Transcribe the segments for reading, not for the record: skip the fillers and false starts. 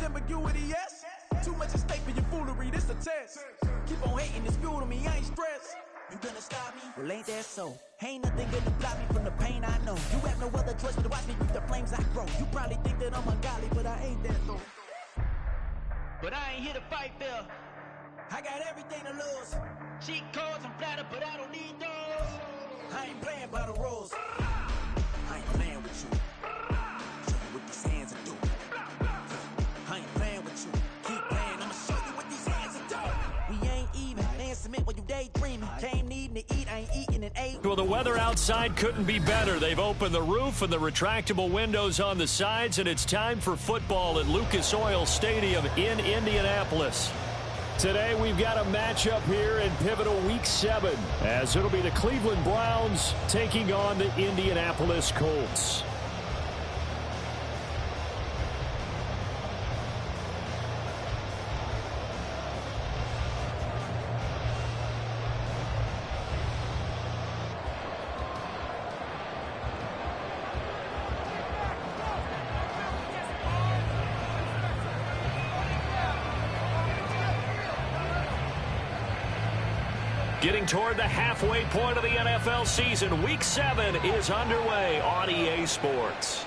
ambiguity, yes? Too much at stake for your foolery, this a test. Keep on hating, it's fuel to me, I ain't stressed. You gonna stop me? Well, ain't that so? Ain't nothing gonna block me from the pain I know. You have no other choice but to watch me reap the flames I grow. You probably think that I'm ungodly, but I ain't that though. But I ain't here to fight, Bill. I got everything to lose. Cheat codes, I'm flattered, but I don't need those. I ain't playing by the rules. I ain't playing with you. Show you what these hands are doing. I ain't playing with you. Keep playing, I'ma show you what these hands are doing. We ain't even. Laying cement while you daydreaming. Came needing to eat, I ain't eating and ate. Well, the weather outside couldn't be better. They've opened the roof and the retractable windows on the sides, and it's time for football at Lucas Oil Stadium in Indianapolis. Today we've got a matchup here in pivotal Week 7, as it'll be the Cleveland Browns taking on the Indianapolis Colts. Getting toward the halfway point of the NFL season, Week 7 is underway on EA Sports.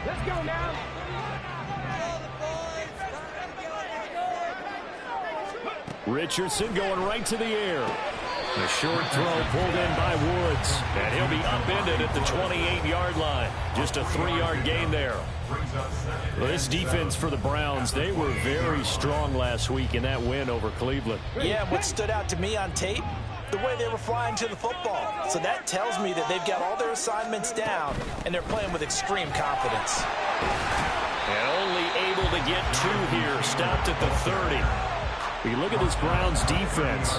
Let's go now. Richardson going right to the air. The short throw pulled in by Woods, and he'll be upended at the 28-yard line. Just a 3-yard gain there. Well, this defense for the Browns, they were very strong last week in that win over Cleveland. Yeah, what stood out to me on tape, the way they were flying to the football. So that tells me that they've got all their assignments down, and they're playing with extreme confidence. And only able to get 2 here, stopped at the 30. You look at this Browns defense.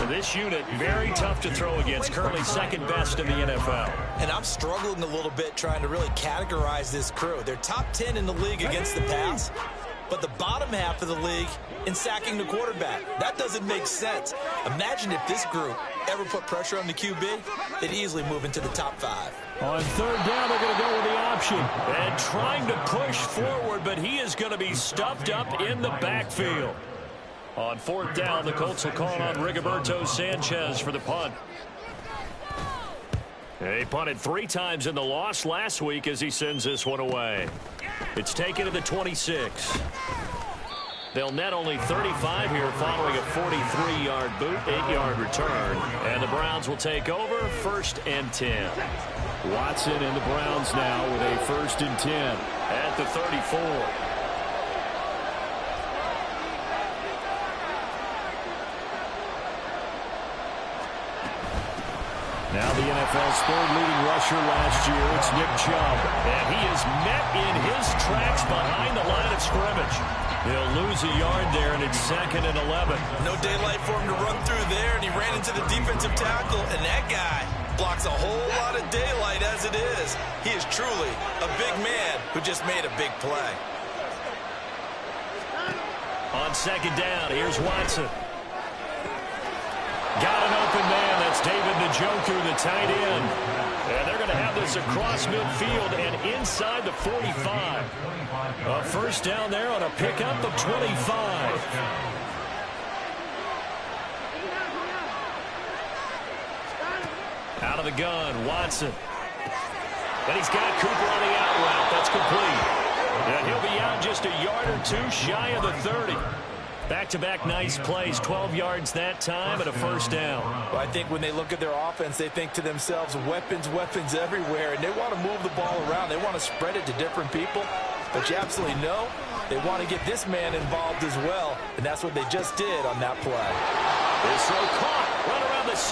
This unit, very tough to throw against, currently second best in the NFL. And I'm struggling a little bit trying to really categorize this crew. They're top 10 in the league against the pass, but the bottom half of the league in sacking the quarterback. That doesn't make sense. Imagine if this group ever put pressure on the QB, they'd easily move into the top 5. On third down, they're going to go with the option. And trying to push forward, but he is going to be stuffed up in the backfield. On fourth down, the Colts will call on Rigoberto Sanchez for the punt. He punted 3 times in the loss last week as he sends this one away. It's taken to the 26. They'll net only 35 here following a 43-yard boot, 8-yard return. And the Browns will take over, 1st and 10. Watson and the Browns now with a 1st and 10 at the 34. Now the NFL's 3rd leading rusher last year, it's Nick Chubb. And he is met in his tracks behind the line of scrimmage. He'll lose a yard there, and it's 2nd and 11. No daylight for him to run through there, and he ran into the defensive tackle, and that guy blocks a whole lot of daylight as it is. He is truly a big man who just made a big play. On 2nd down, here's Watson. Got an open man. That's David Njoku, the tight end. And they're going to have this across midfield and inside the 45. A 1st down there on a pickup of 25. Out of the gun, Watson. And he's got Cooper on the out route. That's complete. And he'll be out just a yard or 2 shy of the 30. Back-to-back nice plays, 12 yards that time and a 1st down. Well, I think when they look at their offense, they think to themselves, weapons, weapons everywhere, and they want to move the ball around. They want to spread it to different people, but you absolutely know they want to get this man involved as well, and that's what they just did on that play. This throw caught right around the 6,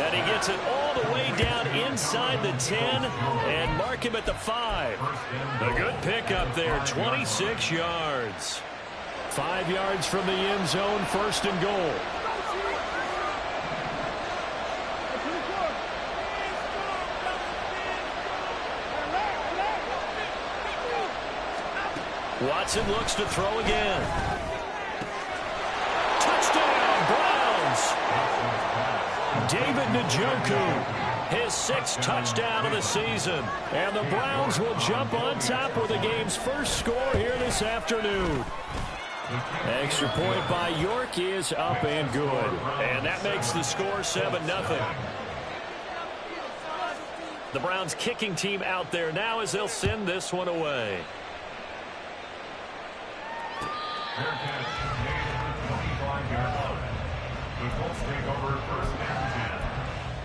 and he gets it all the way down inside the 10 and mark him at the 5. A good pickup there, 26 yards. 5 yards from the end zone, 1st and goal. Watson looks to throw again. Touchdown, Browns! David Njoku, his 6th touchdown of the season. And the Browns will jump on top with the game's first score here this afternoon. Extra point by York is up and good. And that makes the score 7-0. The Browns kicking team out there now as they'll send this one away. The Colts take over 1st and 10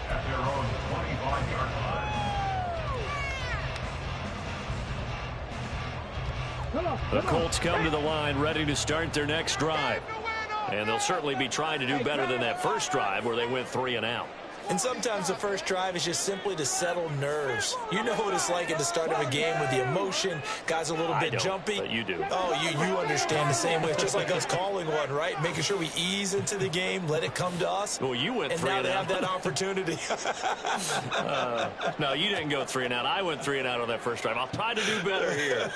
at their own 25-yard line. The Colts come to the line ready to start their next drive. And they'll certainly be trying to do better than that first drive where they went 3 and out. And sometimes the first drive is just simply to settle nerves. You know what it's like at the start of a game with the emotion. Guys a little bit jumpy. But you do. Oh, you understand the same way. It's just like us calling one, right? Making sure we ease into the game, let it come to us. Well, you went 3 and and now out. they have that opportunity. No, you didn't go 3 and out. I went 3 and out on that first drive. I'll try to do better here.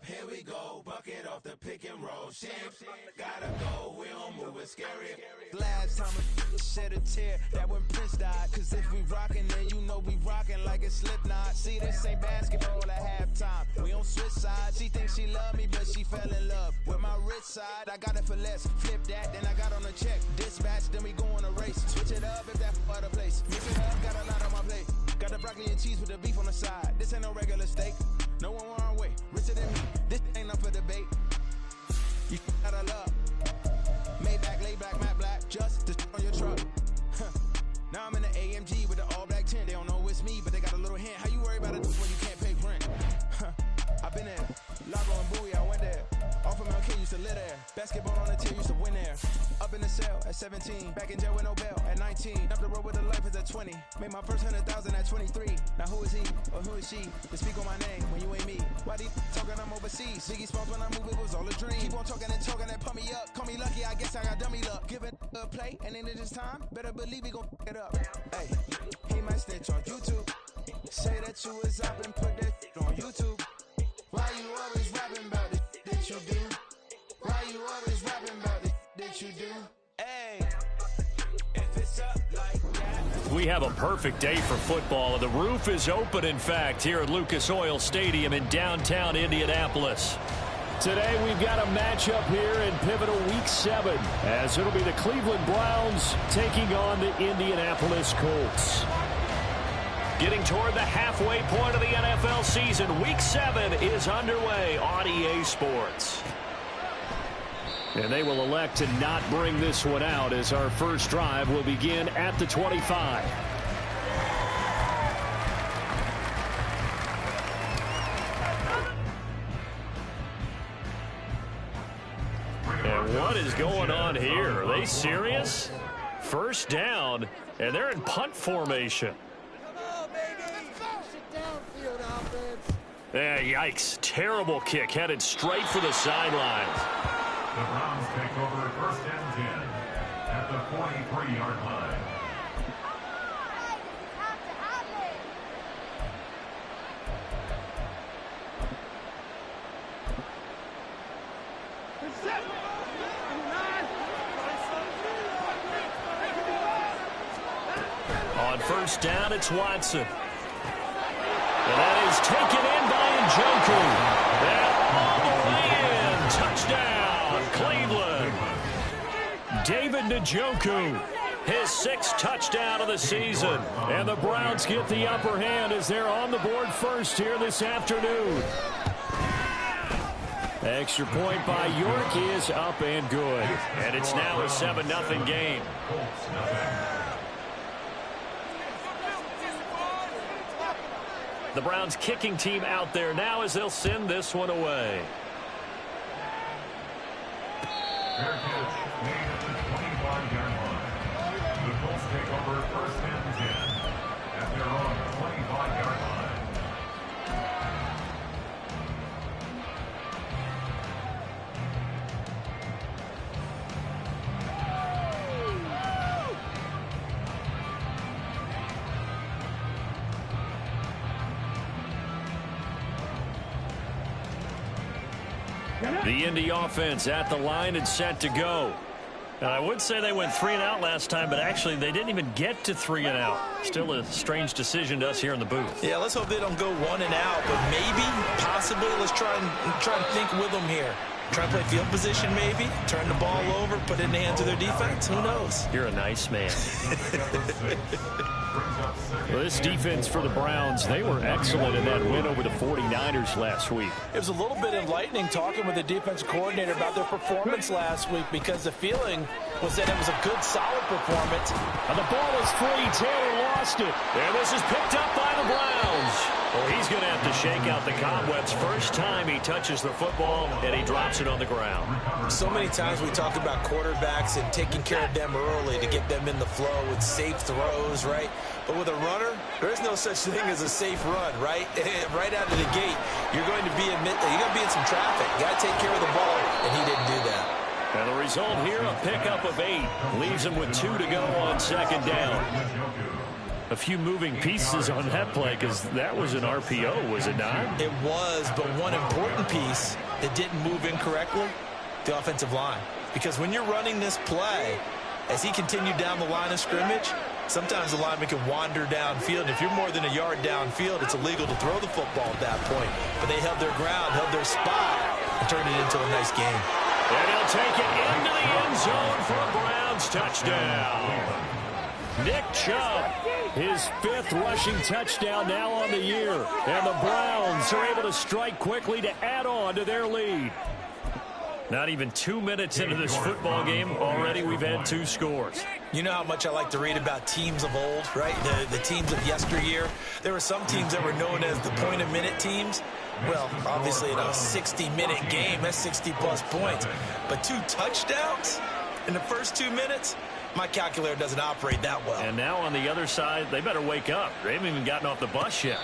Here we go, bucket off the pick and roll. Shit, gotta go, we don't move it scary. Last time I shed a tear, that when Prince died. Cause if we rockin', then you know we rockin' like a Slipknot. See, this ain't basketball at halftime. We on switch sides. She thinks she love me, but she fell in love with my rich side. I got it for less. Flip that, then I got on a check. Dispatch, then we go on a race. Switch it up if that's other place. Mix it up, got a lot on my plate. Got the broccoli and cheese with the beef on the side. This ain't no regular steak. No one wrong way. Richer than me. This ain't up for debate. You gotta love. Maybach, lay back, matte black. Just to on your truck. Now I'm in the AMG with the all black tint. They don't know it's me, but they got a little hint. How you worry about it when you can't pay rent? I've been there. Lago and Bowie, I went there. Off of MLK, used to live there. Basketball on the tier, used to win there. Up in the cell at 17. Back in jail with no bail at 19. Up the road with a life as at 20. Made my first 100,000 at 23. Now who is he or who is she to speak on my name when you ain't me? Why they talking I'm overseas? Ziggy Smalls when I move, it was all a dream. Keep on talking and pump me up. Call me lucky, I guess I got dummy luck. Give it a play, and then this time, better believe we gon' it up. Hey, he might snitch on YouTube. Say that you was up and put that on YouTube. Why you always rapping about it that you do? Why you always rapping about it that you do? Hey, if it's up like that. We have a perfect day for football, and the roof is open, in fact, here at Lucas Oil Stadium in downtown Indianapolis. Today we've got a matchup here in pivotal Week 7, as it'll be the Cleveland Browns taking on the Indianapolis Colts. Getting toward the halfway point of the NFL season, Week 7 is underway on EA Sports. And they will elect to not bring this one out, as our first drive will begin at the 25. And what is going on here? Are they serious? First down, and they're in punt formation. Yikes. Terrible kick headed straight for the sidelines. The Browns take over 1st and 10 at the 43-yard line. On first down, it's Watson. And that is taken in by Njoku. And all the way in. Touchdown, Cleveland. David Njoku, his 6th touchdown of the season. And the Browns get the upper hand as they're on the board first here this afternoon. Extra point by York is up and good. And it's now a 7-0 game. The Browns kicking team out there now as they'll send this one away. Fair catch made at the 25-yard line. The Colts take over 1st and 10 at their own 25-yard line. The Indy offense at the line and set to go. Now, I would say they went 3 and out last time, but actually they didn't even get to 3 and out. Still a strange decision to us here in the booth. Yeah, let's hope they don't go 1 and out, but maybe, possibly, let's try and think with them here. Try and play field position maybe, turn the ball over, put it in the hands of their defense. Who knows? You're a nice man. Well, this defense for the Browns, they were excellent in that win over the 49ers last week. It was a little bit enlightening talking with the defensive coordinator about their performance last week because the feeling was that it was a good, solid performance. And the ball is free. Taylor lost it. And this is picked up by the Browns. Well, he's going to have to shake out the cobwebs. First time he touches the football, and he drops it on the ground. So many times we talk about quarterbacks and taking care of them early to get them in the flow with safe throws, right? But with a runner, there is no such thing as a safe run, right? Right out of the gate, you're going to be in some traffic. You got to take care of the ball, and he didn't do that. And the result here, a pickup of 8. Leaves him with 2 to go on second down. A few moving pieces on that play because that was an RPO, was it not? It was, but one important piece that didn't move incorrectly, the offensive line. Because when you're running this play, as he continued down the line of scrimmage, sometimes the lineman can wander downfield. And if you're more than a yard downfield, it's illegal to throw the football at that point. But they held their ground, held their spot, and turned it into a nice game. And he'll take it into the end zone for a Browns touchdown. Nick Chubb, his 5th rushing touchdown now on the year. And the Browns are able to strike quickly to add on to their lead. Not even 2 minutes into this football game, already we've had 2 scores. You know how much I like to read about teams of old, right? The teams of yesteryear. There were some teams that were known as the point-a-minute teams. Well, obviously in a 60-minute game, that's 60-plus points. But 2 touchdowns in the first 2 minutes? My calculator doesn't operate that well. And now on the other side, they better wake up. They haven't even gotten off the bus yet.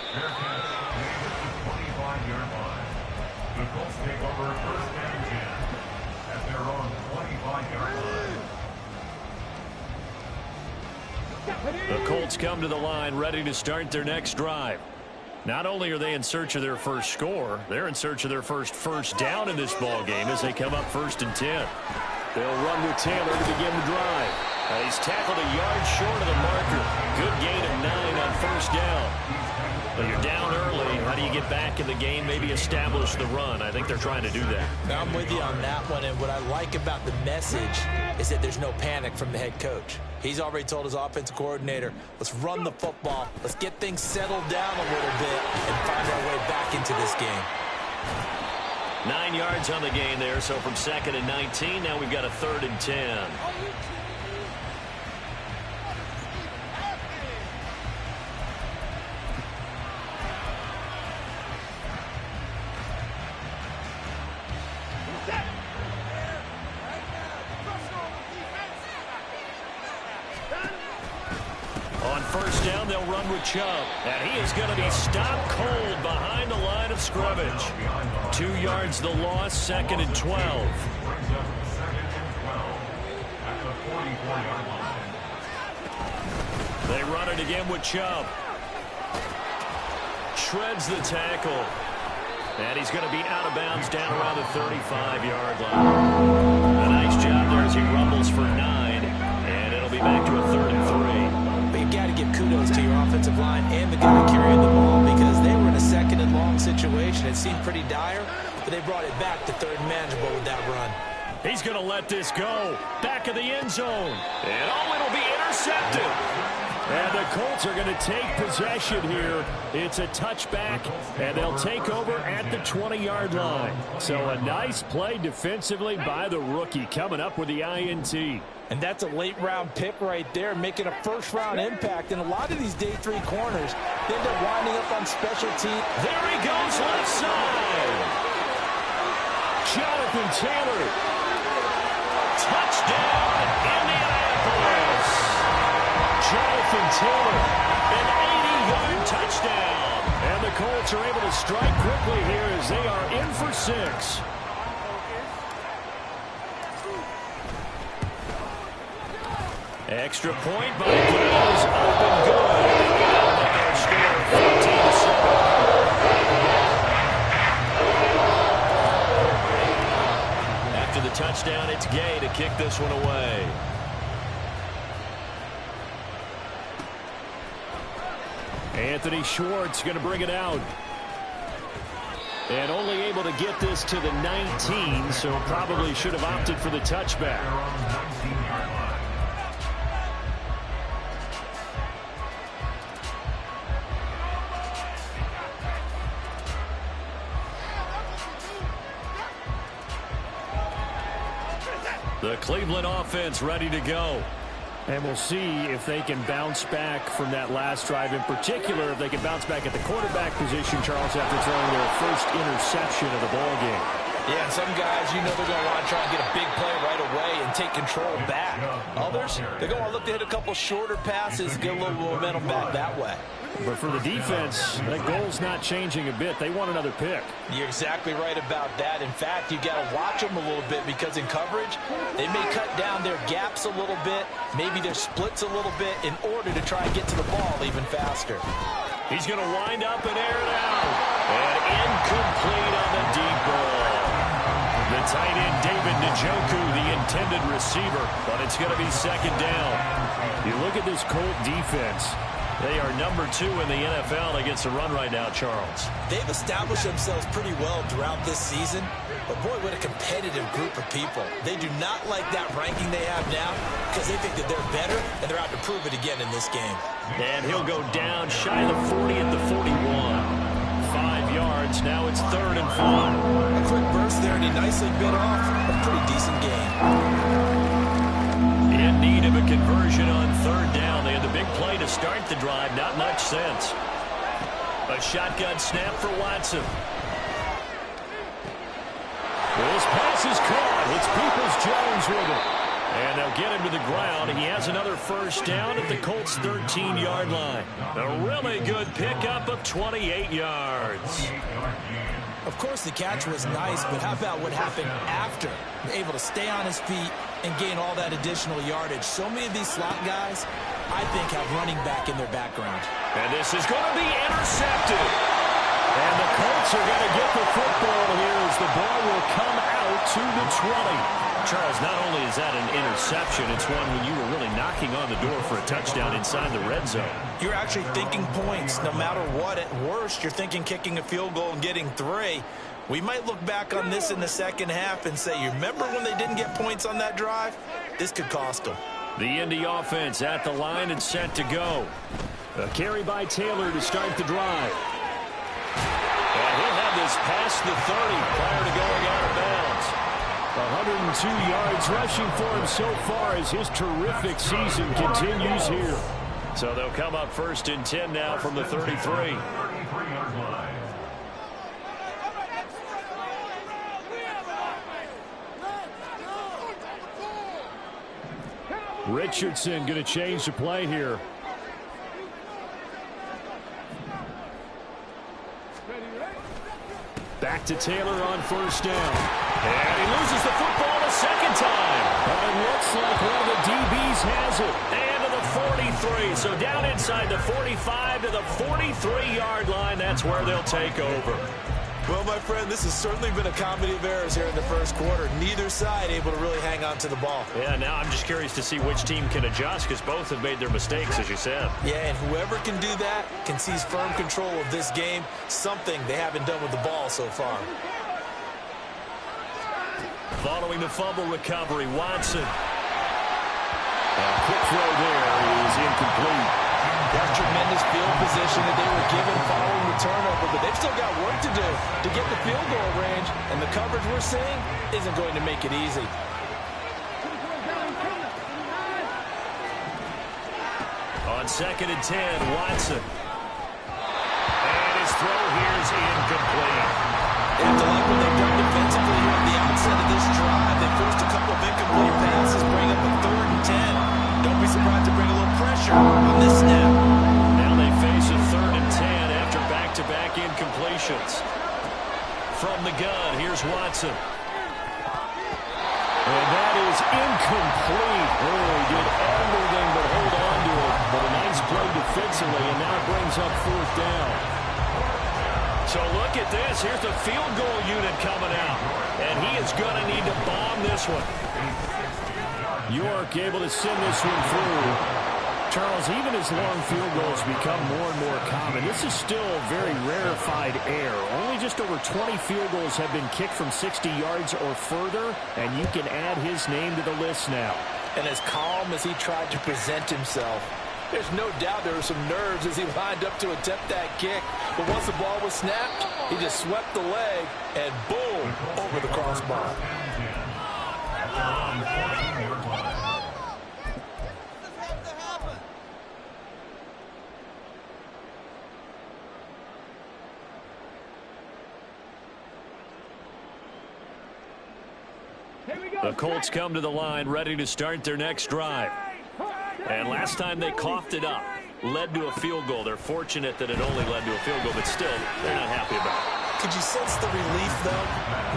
25-yard line. The Colts take over first and 10 at their own 25-yard line. The Colts come to the line ready to start their next drive. Not only are they in search of their first score, they're in search of their first down in this ball game as they come up 1st and 10. They'll run with Taylor to begin the drive. He's tackled a yard short of the marker. Good gain of 9 on 1st down. Well, you're down early. How do you get back in the game? Maybe establish the run. I think they're trying to do that. Now, I'm with you on that one, and what I like about the message is that there's no panic from the head coach. He's already told his offensive coordinator, let's run the football, let's get things settled down a little bit and find our way back into this game. 9 yards on the gain there, so from 2nd and 19, now we've got a 3rd and 10. On 1st down, they'll run with Chubb. And he is going to be stopped cold behind the line of scrimmage. 2 yards the loss, 2nd and 12. Brings up 2nd and 12 at the 44-yard line. They run it again with Chubb. Shreds the tackle. And he's going to be out of bounds down around the 35-yard line. A nice job there as he rumbles for 9. And it'll be back to a 3rd and 3. But you got to give kudos to your offensive line and the guy carrying the ball because they were in a 2nd and long situation. It seemed pretty dire, but they brought it back to 3rd and manageable with that run. He's going to let this go. Back of the end zone. And it'll be intercepted. And the Colts are going to take possession here. It's a touchback, and they'll take over at the 20-yard line. So a nice play defensively by the rookie coming up with the INT. And that's a late-round pick right there, making a first-round impact. And a lot of these day 3 corners, they end up winding up on special teams. There he goes left side. Jonathan Taylor. Touchdown, Indianapolis. Jonathan Taylor, an 80-yard touchdown. And the Colts are able to strike quickly here as they are in for 6. Extra point by Gills, up and good. Their score 14-7. this one away. Anthony Schwartz going to bring it out. And only able to get this to the 19, so probably should have opted for the touchback. The Cleveland offense ready to go. And we'll see if they can bounce back from that last drive. In particular, if they can bounce back at the quarterback position, Charles, after throwing their first interception of the ball game. Yeah, and some guys, you know they're going to want to try and get a big play right away and take control back. Others, they're going to look to hit a couple shorter passes, get a little momentum back that way. But for the defense, that goal's not changing a bit. They want another pick. You're exactly right about that. In fact, you got to watch them a little bit because in coverage, they may cut down their gaps a little bit, maybe their splits a little bit in order to try and get to the ball even faster. He's going to wind up and air it out. And incomplete on the deep ball. The tight end, David Njoku, the intended receiver, but it's going to be second down. You look at this Colt defense. They are number 2 in the NFL against the run right now, Charles. They've established themselves pretty well throughout this season, but boy, what a competitive group of people. They do not like that ranking they have now because they think that they're better, and they're out to prove it again in this game. And he'll go down shy of the 40 at the 41. 5 yards. Now it's 3rd and 5. A quick burst there, and he nicely bit off a pretty decent gain. In need of a conversion on 3rd down. They had the big play to start the drive. Not much sense. A shotgun snap for Watson. This pass is caught. It's Peoples-Jones with it. And they'll get him to the ground. He has another first down at the Colts' 13-yard line. A really good pickup of 28 yards. Of course, the catch was nice, but how about what happened after? Able to stay on his feet and gain all that additional yardage. So many of these slot guys, I think, have running back in their background. And this is going to be intercepted. And the Colts are going to get the football here as the ball will come out to the 20. Charles, not only is that an interception, it's one when you were really knocking on the door for a touchdown inside the red zone. You're actually thinking points no matter what. At worst, you're thinking kicking a field goal and getting 3. We might look back on this in the second half and say, you remember when they didn't get points on that drive? This could cost them. The Indy offense at the line and set to go. A carry by Taylor to start the drive. And he'll have this past the 30 prior to going out of bounds. 102 yards rushing for him so far as his terrific season continues here. So they'll come up 1st and 10 now from the 33. Richardson going to change the play here. Back to Taylor on 1st down. And he loses the football a second time. And it looks like one of the DBs has it. And to the 43. So down inside the 45 to the 43-yard line. That's where they'll take over. Well, my friend, this has certainly been a comedy of errors here in the first quarter. Neither side able to really hang on to the ball. Yeah, now I'm just curious to see which team can adjust because both have made their mistakes, as you said. Yeah, and whoever can do that can seize firm control of this game, something they haven't done with the ball so far. Following the fumble recovery, Watson. A quick throw there is incomplete. That's tremendous field position that they were given following the turnover, but they've still got work to do to get the field goal range, and the coverage we're seeing isn't going to make it easy. On 2nd and 10, Watson. And his throw here is incomplete. They have to like what they've done defensively here at the outset of this drive. They forced a couple of incomplete passes, bring up a 3rd and 10. Don't be surprised to bring a little pressure on this snap. Now they face a 3rd and 10 after back-to-back incompletions. From the gun, here's Watson. And that is incomplete. Oh, he did everything but hold on to it. But a nice play defensively, and now it brings up 4th down. So look at this. Here's the field goal unit coming out. And he is going to need to bomb this one. York able to send this one through. Charles, even as long field goals become more and more common, this is still very rarefied air. Only just over 20 field goals have been kicked from 60 yards or further, and you can add his name to the list now. And as calm as he tried to present himself, there's no doubt there were some nerves as he lined up to attempt that kick. But once the ball was snapped, he just swept the leg and boom, over the crossbar. The Colts come to the line ready to start their next drive. And last time they coughed it up, led to a field goal. They're fortunate that it only led to a field goal, but still, they're not happy about it. Could you sense the relief, though,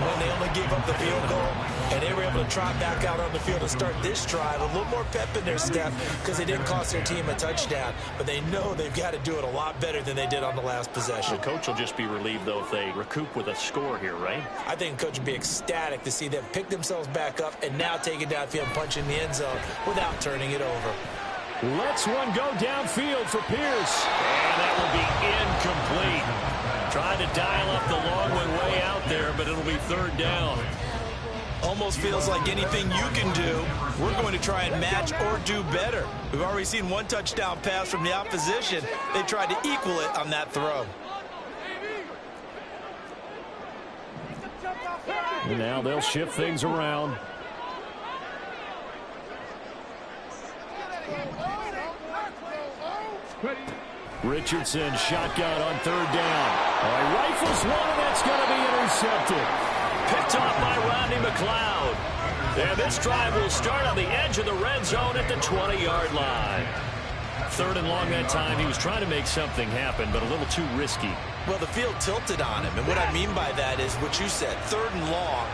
when they only gave up the field goal and they were able to trot back out on the field to start this drive? A little more pep in their step because they didn't cost their team a touchdown, but they know they've got to do it a lot better than they did on the last possession. The coach will just be relieved, though, if they recoup with a score here, right? I think the coach would be ecstatic to see them pick themselves back up and now take it downfield and punch in the end zone without turning it over. Let's one go downfield for Pierce. And that will be incomplete. Trying to dial up the long way out there, but it'll be third down. Almost feels like anything you can do, we're going to try and match or do better. We've already seen one touchdown pass from the opposition. They tried to equal it on that throw. And now they'll shift things around. Richardson shotgun on third down. He rifles one, and that's going to be intercepted. Picked off by Rodney McLeod. And this drive will start on the edge of the red zone at the 20-yard line. Third and long that time. He was trying to make something happen, but a little too risky. Well, the field tilted on him, and what I mean by that is what you said. Third and long.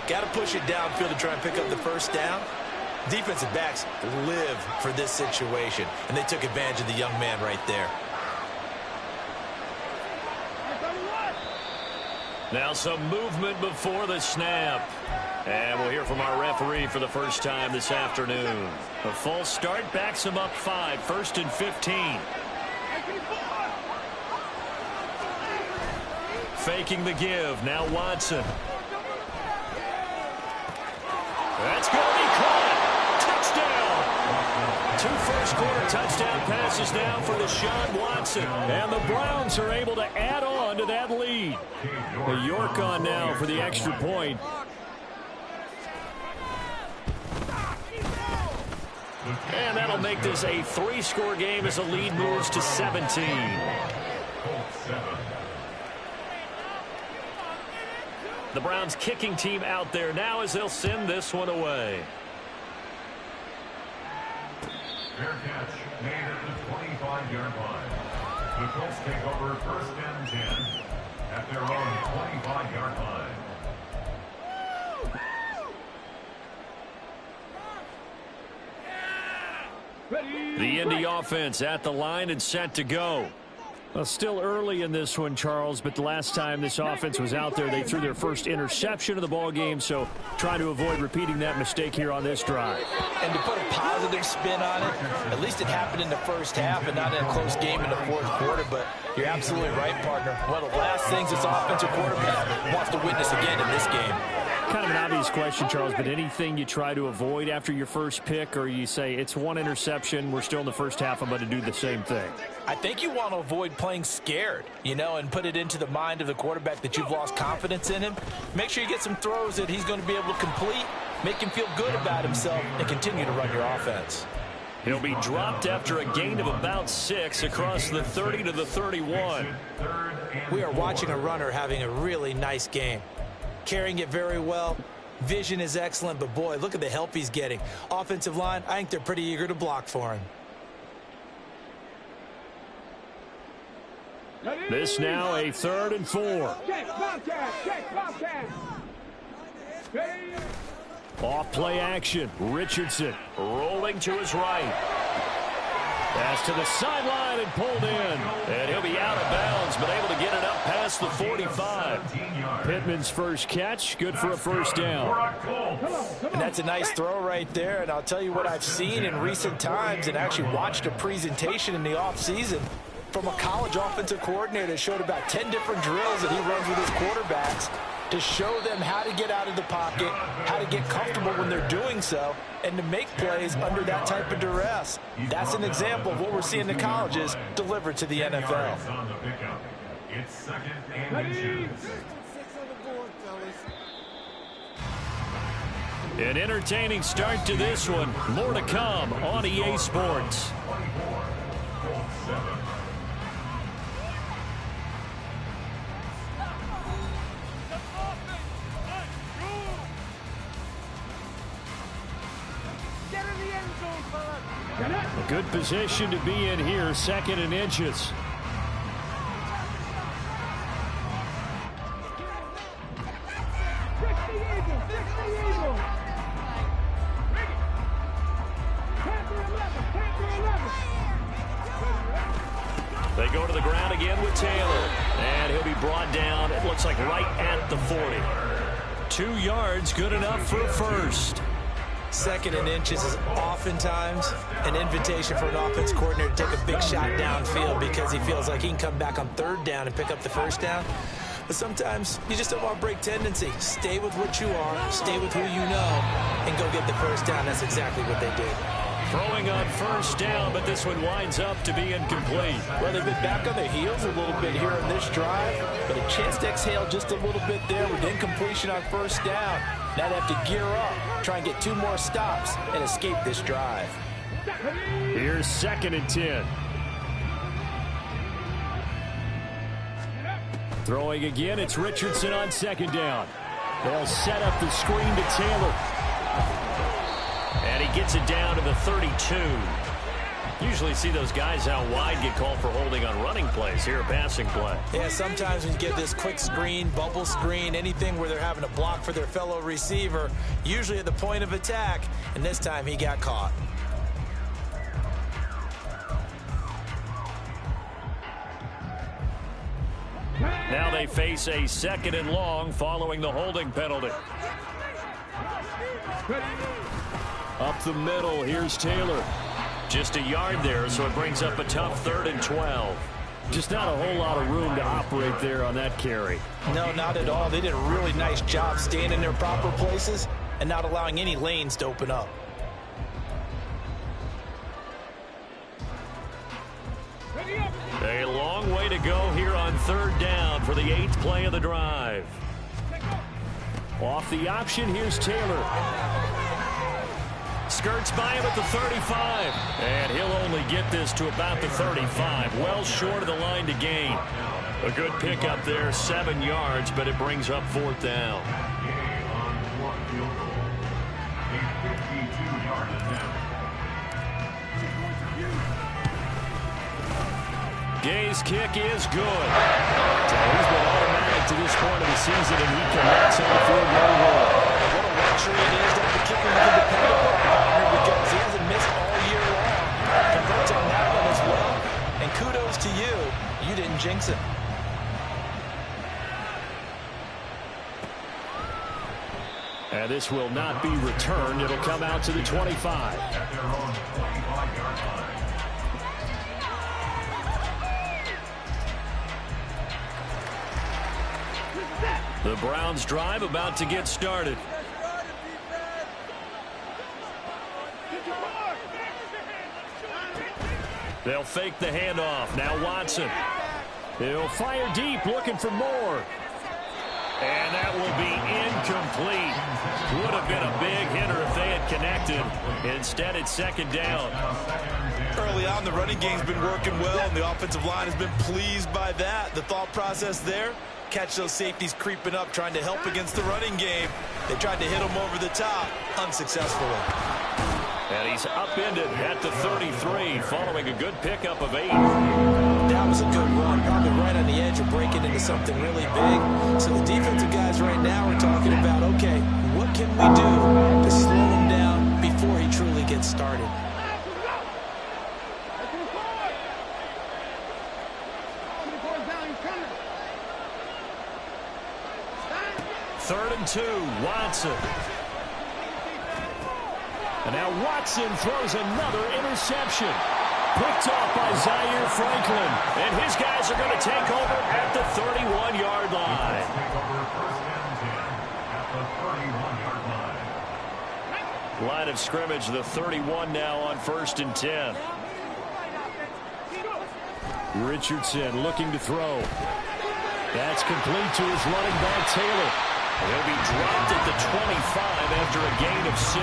Got to push it downfield to try and pick up the first down. Defensive backs live for this situation, and they took advantage of the young man right there. Now some movement before the snap. And we'll hear from our referee for the first time this afternoon. A false start backs him up 5, 1st and 15. Faking the give. Now Watson. That's going to be caught. Touchdown. 2 first-quarter touchdown passes now for Deshaun Watson. And the Browns are able to add on to that lead. York on now for the extra point. And that'll make this a 3-score game as the lead moves to 17. The Browns kicking team out there now as they'll send this one away. Fair catch made at the 25-yard line. The Colts take over 1st and 10 at their own 25-yard line. The Indy offense at the line and set to go. Well, still early in this one, Charles, but the last time this offense was out there, they threw their first interception of the ball game, so trying to avoid repeating that mistake here on this drive. And to put a positive spin on it, at least it happened in the first half and not in a close game in the 4th quarter, but you're absolutely right, partner. One of the last things this offensive quarterback wants to witness again in this game. Kind of an obvious question, Charles, but anything you try to avoid after your first pick, or you say it's one interception, we're still in the first half, I'm going to do the same thing? I think you want to avoid playing scared, you know, and put it into the mind of the quarterback that you've lost confidence in him. Make sure you get some throws that he's going to be able to complete, make him feel good about himself, and continue to run your offense. He'll be dropped after a gain of about 6 across the 30 to the 31. We are watching a runner having a really nice game. Carrying it very well. Vision is excellent, but boy, look at the help he's getting. Offensive line, I think they're pretty eager to block for him. This now a 3rd and 4. Off play action. Richardson rolling to his right. Pass to the sideline and pulled in. And he'll be out of bounds, but able to get it up past the 45. Pittman's first catch, good for a first down. And that's a nice throw right there. And I'll tell you what I've seen in recent times and actually watched a presentation in the offseason from a college offensive coordinator that showed about 10 different drills that he runs with his quarterbacks to show them how to get out of the pocket, how to get comfortable when they're doing so, and to make plays under that type of duress. That's an example of what we're seeing in the colleges delivered to the NFL. It's second and inches. An entertaining start to this one. More to come on EA Sports. A good position to be in here, second and inches. They go to the ground again with Taylor. And he'll be brought down, it looks like right at the 40. 2 yards, good enough for a first. Second and inches is oftentimes an invitation for an offense coordinator to take a big shot downfield because he feels like he can come back on third down and pick up the first down. But sometimes you just don't want to break tendency. Stay with what you are, stay with who you know, and go get the first down. That's exactly what they did. Throwing on first down, but this one winds up to be incomplete. Well, they've been back on their heels a little bit here in this drive, but a chance to exhale just a little bit there with incompletion on first down. Now they have to gear up, try and get 2 more stops, and escape this drive. Here's second and 10. Throwing again, it's Richardson on second down. They'll set up the screen to Taylor. And he gets it down to the 32. Usually see those guys out wide get called for holding on running plays. Here, a passing play. Yeah, sometimes when you get this quick screen, bubble screen, anything where they're having to block for their fellow receiver, usually at the point of attack, and this time he got caught. Now they face a second and long following the holding penalty. Up the middle, here's Taylor. Just a yard there, so it brings up a tough 3rd and 12. Just not a whole lot of room to operate there on that carry. No, not at all. They did a really nice job staying in their proper places and not allowing any lanes to open up. A long way to go here on 3rd down for the 8th play of the drive. Off the option, here's Taylor. Skirts by him at the 35. And he'll only get this to about the 35. Well short of the line to gain. A good pickup there, 7 yards, but it brings up 4th down. Gay's kick is good. He's been automatic to this point of the season, and he connects on the field goal roll. What a luxury it is to have the kicker you can depend upon, because he hasn't missed all year long. Converts on that one as well. And kudos to you. You didn't jinx it. And this will not be returned. It'll come out to the 25. The Browns drive about to get started. They'll fake the handoff. Now Watson. He'll fire deep, looking for more. And that will be incomplete. Would have been a big hitter if they had connected. Instead, it's 2nd down. Early on, the running game's been working well, and the offensive line has been pleased by that. The thought process there, catch those safeties creeping up, trying to help against the running game. They tried to hit them over the top, unsuccessfully. And he's upended at the 33, following a good pickup of 8. That was a good run, probably right on the edge of breaking into something really big. So the defensive guys right now are talking about, okay, what can we do to slow him down before he truly gets started? 3rd and 2. Watson. And now Watson throws another interception. Picked off by Zaire Franklin. And his guys are going to take over at the 31-yard line. Take over 1st and 10 at the 31-yard line. Line of scrimmage, the 31 now on 1st and 10. Richardson looking to throw. That's complete to his running back, Taylor. He'll be dropped at the 25 after a gain of 6.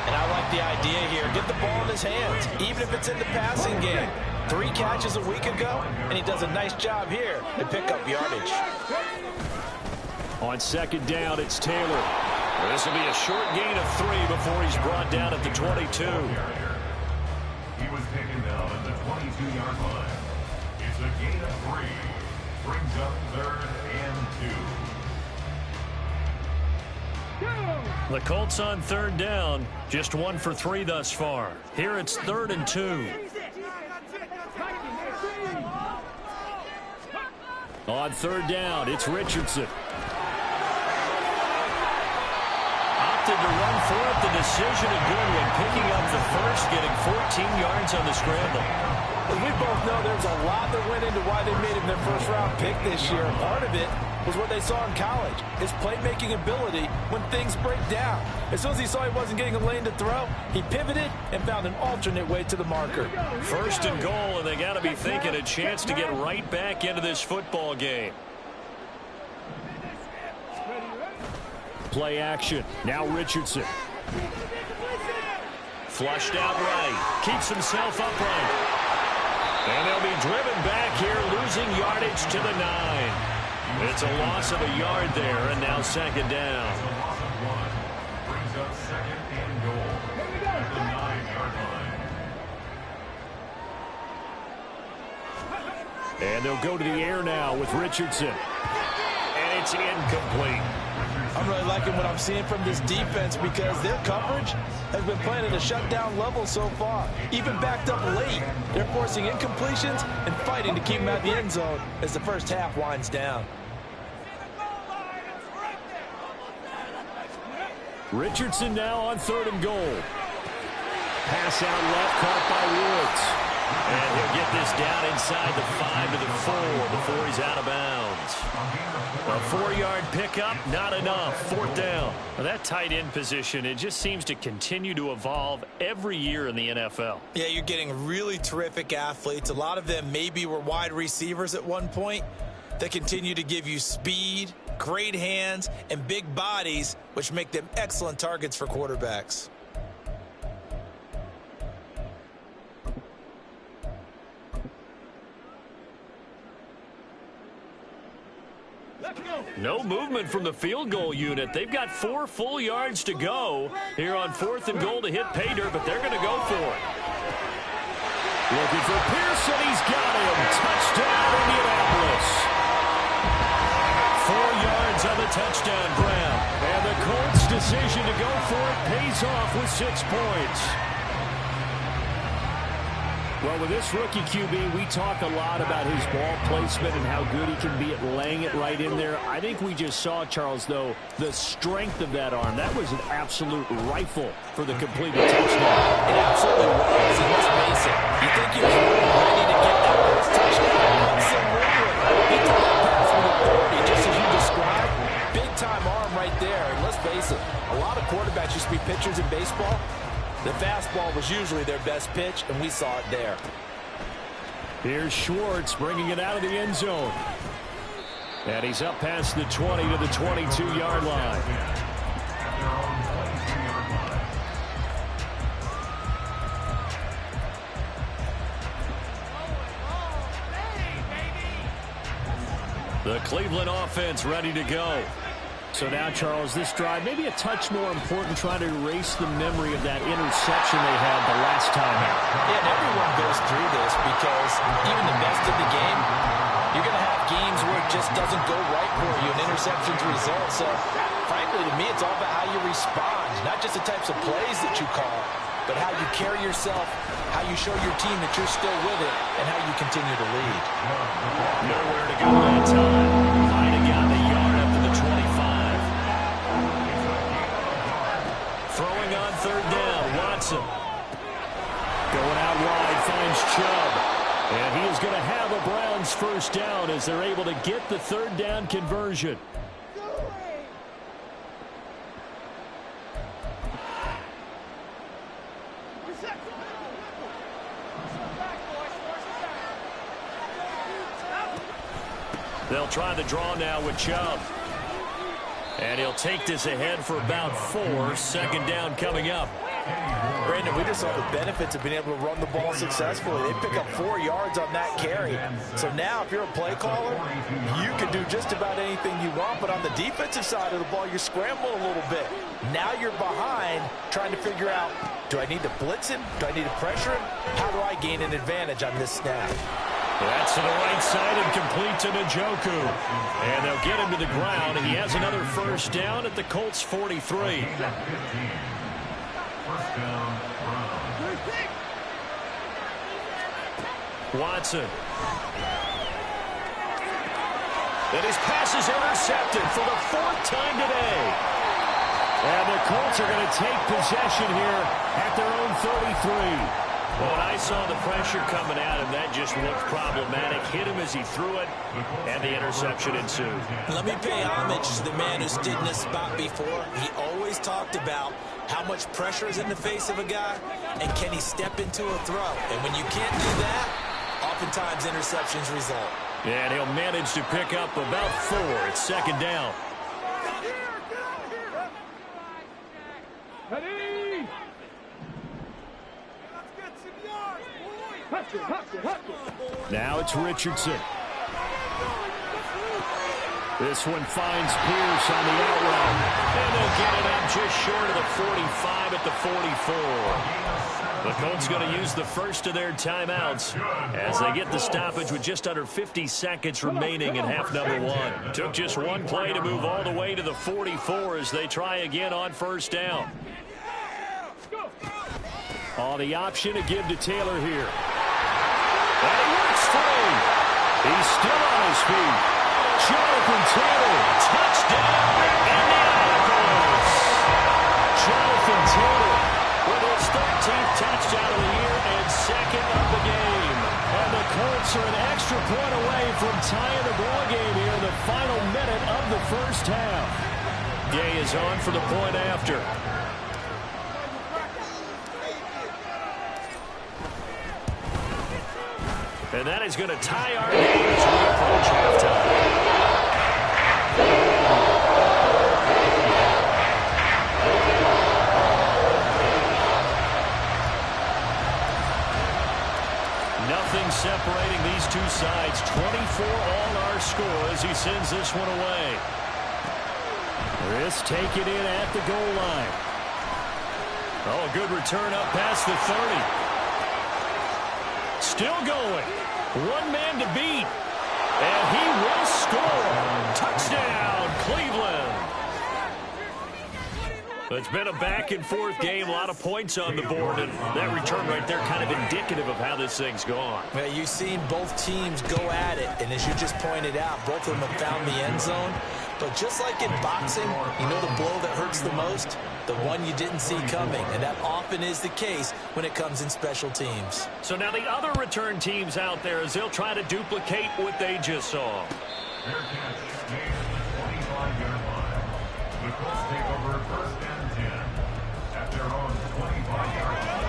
And I like the idea here. Get the ball in his hands, even if it's in the passing game. 3 catches a week ago, and he does a nice job here to pick up yardage. On 2nd down, it's Taylor. This will be a short gain of 3 before he's brought down at the 22. He was taken down at the 22-yard line. It's a gain of 3. Brings up 3rd and 2. The Colts on 3rd down. Just 1 for 3 thus far. Here it's 3rd and 2. On 3rd down, it's Richardson. Opted to run for it. The decision a good one. Picking up the first, getting 14 yards on the scramble. As we both know, there's a lot that went into why they made him their first-round pick this year. And part of it was what they saw in college, his playmaking ability when things break down. As soon as he saw he wasn't getting a lane to throw, he pivoted and found an alternate way to the marker. 1st and goal, and they got to be thinking a chance to get right back into this football game. Play action. Now Richardson. Flushed out right. Keeps himself upright. And they'll be driven back here, losing yardage to the 9. It's a loss of a yard there, and now 2nd down. It's a loss of 1. Brings up 2nd and goal at the 9-yard line. And they'll go to the air now with Richardson. And it's incomplete. I'm really liking what I'm seeing from this defense because their coverage has been playing at a shutdown level so far. Even backed up late, they're forcing incompletions and fighting to keep them out of the end zone as the first half winds down. Richardson now on 3rd and goal. Pass out left, caught by Woods. And he'll get this down inside the 5 to the 4 before he's out of bounds. A 4-yard pickup, not enough. 4th down. Now that tight end position, it just seems to continue to evolve every year in the NFL. Yeah, you're getting really terrific athletes. A lot of them maybe were wide receivers at one point. They continue to give you speed, great hands, and big bodies, which make them excellent targets for quarterbacks. No movement from the field goal unit. They've got 4 full yards to go here on 4th and goal to hit pay dirt, but they're going to go for it. Looking for Pearson. He's got him. Touchdown, Indianapolis. 4 yards on the touchdown grab. And the Colts' decision to go for it pays off with 6 points. Well, with this rookie QB, we talk a lot about his ball placement and how good he can be at laying it right in there. I think we just saw, Charles, though, the strength of that arm. That was an absolute rifle for the completed touchdown. It absolutely was. And let's face it, you think he was really ready to get that first touchdown? Absolutely. He threw that pass with authority, just as you described. Big-time arm right there. And let's face it, a lot of quarterbacks used to be pitchers in baseball. The fastball was usually their best pitch, and we saw it there. Here's Schwartz bringing it out of the end zone. And he's up past the 20 to the 22-yard line. The Cleveland offense ready to go. So now, Charles, this drive maybe a touch more important, trying to erase the memory of that interception they had the last time out. Yeah, and everyone goes through this because even the best of the game, you're going to have games where it just doesn't go right for you, and interceptions result. So, frankly, to me, it's all about how you respond, not just the types of plays that you call, but how you carry yourself, how you show your team that you're still with it, and how you continue to lead. Nowhere to go that time. Might have got the yard up to the 25. going to have a Browns first down as they're able to get the third down conversion. They'll try the draw now with Chubb. And he'll take this ahead for about 4. Second down coming up. Brandon, we just saw the benefits of being able to run the ball successfully. They pick up 4 yards on that carry. So now if you're a play caller, you can do just about anything you want. But on the defensive side of the ball, you're scrambling a little bit. Now you're behind trying to figure out, do I need to blitz him? Do I need to pressure him? How do I gain an advantage on this snap? That's to the right side and complete to Njoku. And they'll get him to the ground. He has another first down at the Colts 43. Watson. And his pass is intercepted for the 4th time today. And the Colts are going to take possession here at their own 33. When I saw the pressure coming at him, that just looked problematic. Hit him as he threw it, and the interception ensued. Let me pay homage to the man who stood in this spot before. He always talked about how much pressure is in the face of a guy, and can he step into a throw. And when you can't do that, oftentimes interceptions result. Yeah, and he'll manage to pick up about 4. It's second down. Now it's Richardson. This one finds Pierce on the out route. And they'll get it up just short of the 45 at the 44. The Colts going to use the first of their timeouts as they get the stoppage with just under 50 seconds remaining in half number 1. Took just one play to move all the way to the 44 as they try again on first down. On the option to give to Taylor here. And he works free. He's still on his feet. Jonathan Taylor, touchdown, Indianapolis. Jonathan Taylor with his 13th touchdown of the year and 2nd of the game. And the Colts are an extra point away from tying the ball game here in the final minute of the first half. Gay is on for the point after. And that is going to tie our game as we approach halftime. Nothing separating these two sides. 24 all our score as he sends this one away. This taken in at the goal line. Oh, a good return up past the 30. Still going. One man to beat. And he will score. Touchdown, Cleveland. It's been a back-and-forth game. A lot of points on the board. And that return right there kind of indicative of how this thing's gone. Well, you've seen both teams go at it. And as you just pointed out, both of them have found the end zone. But just like in boxing, you know the blow that hurts the most? The one you didn't see coming. And that often is the case when it comes in special teams. So now the other return teams out there as they'll try to duplicate what they just saw. Fair catch made at the 25-yard line. The Colts take over 1st and 10 at their own 25-yard line.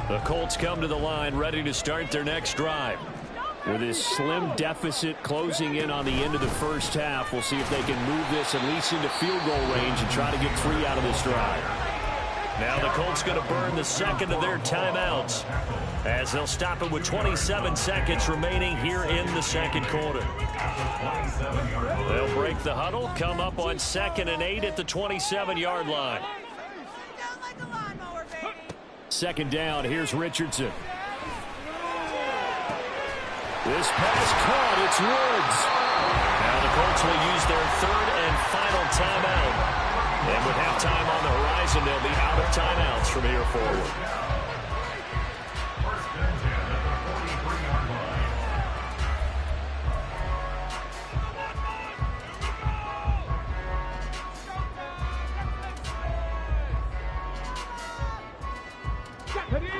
The Colts come to the line ready to start their next drive. With this slim deficit closing in on the end of the first half, we'll see if they can move this at least into field goal range and try to get 3 out of this drive. Now the Colts going to burn the second of their timeouts as they'll stop it with 27 seconds remaining here in the second quarter. They'll break the huddle, come up on 2nd and 8 at the 27-yard line. Second down, here's Richardson. This pass caught, it's Woods. Now the Colts will use their 3rd and final timeout. And with halftime on the horizon, they'll be out of timeouts from here forward. 1st and 10 at the 43-yard line.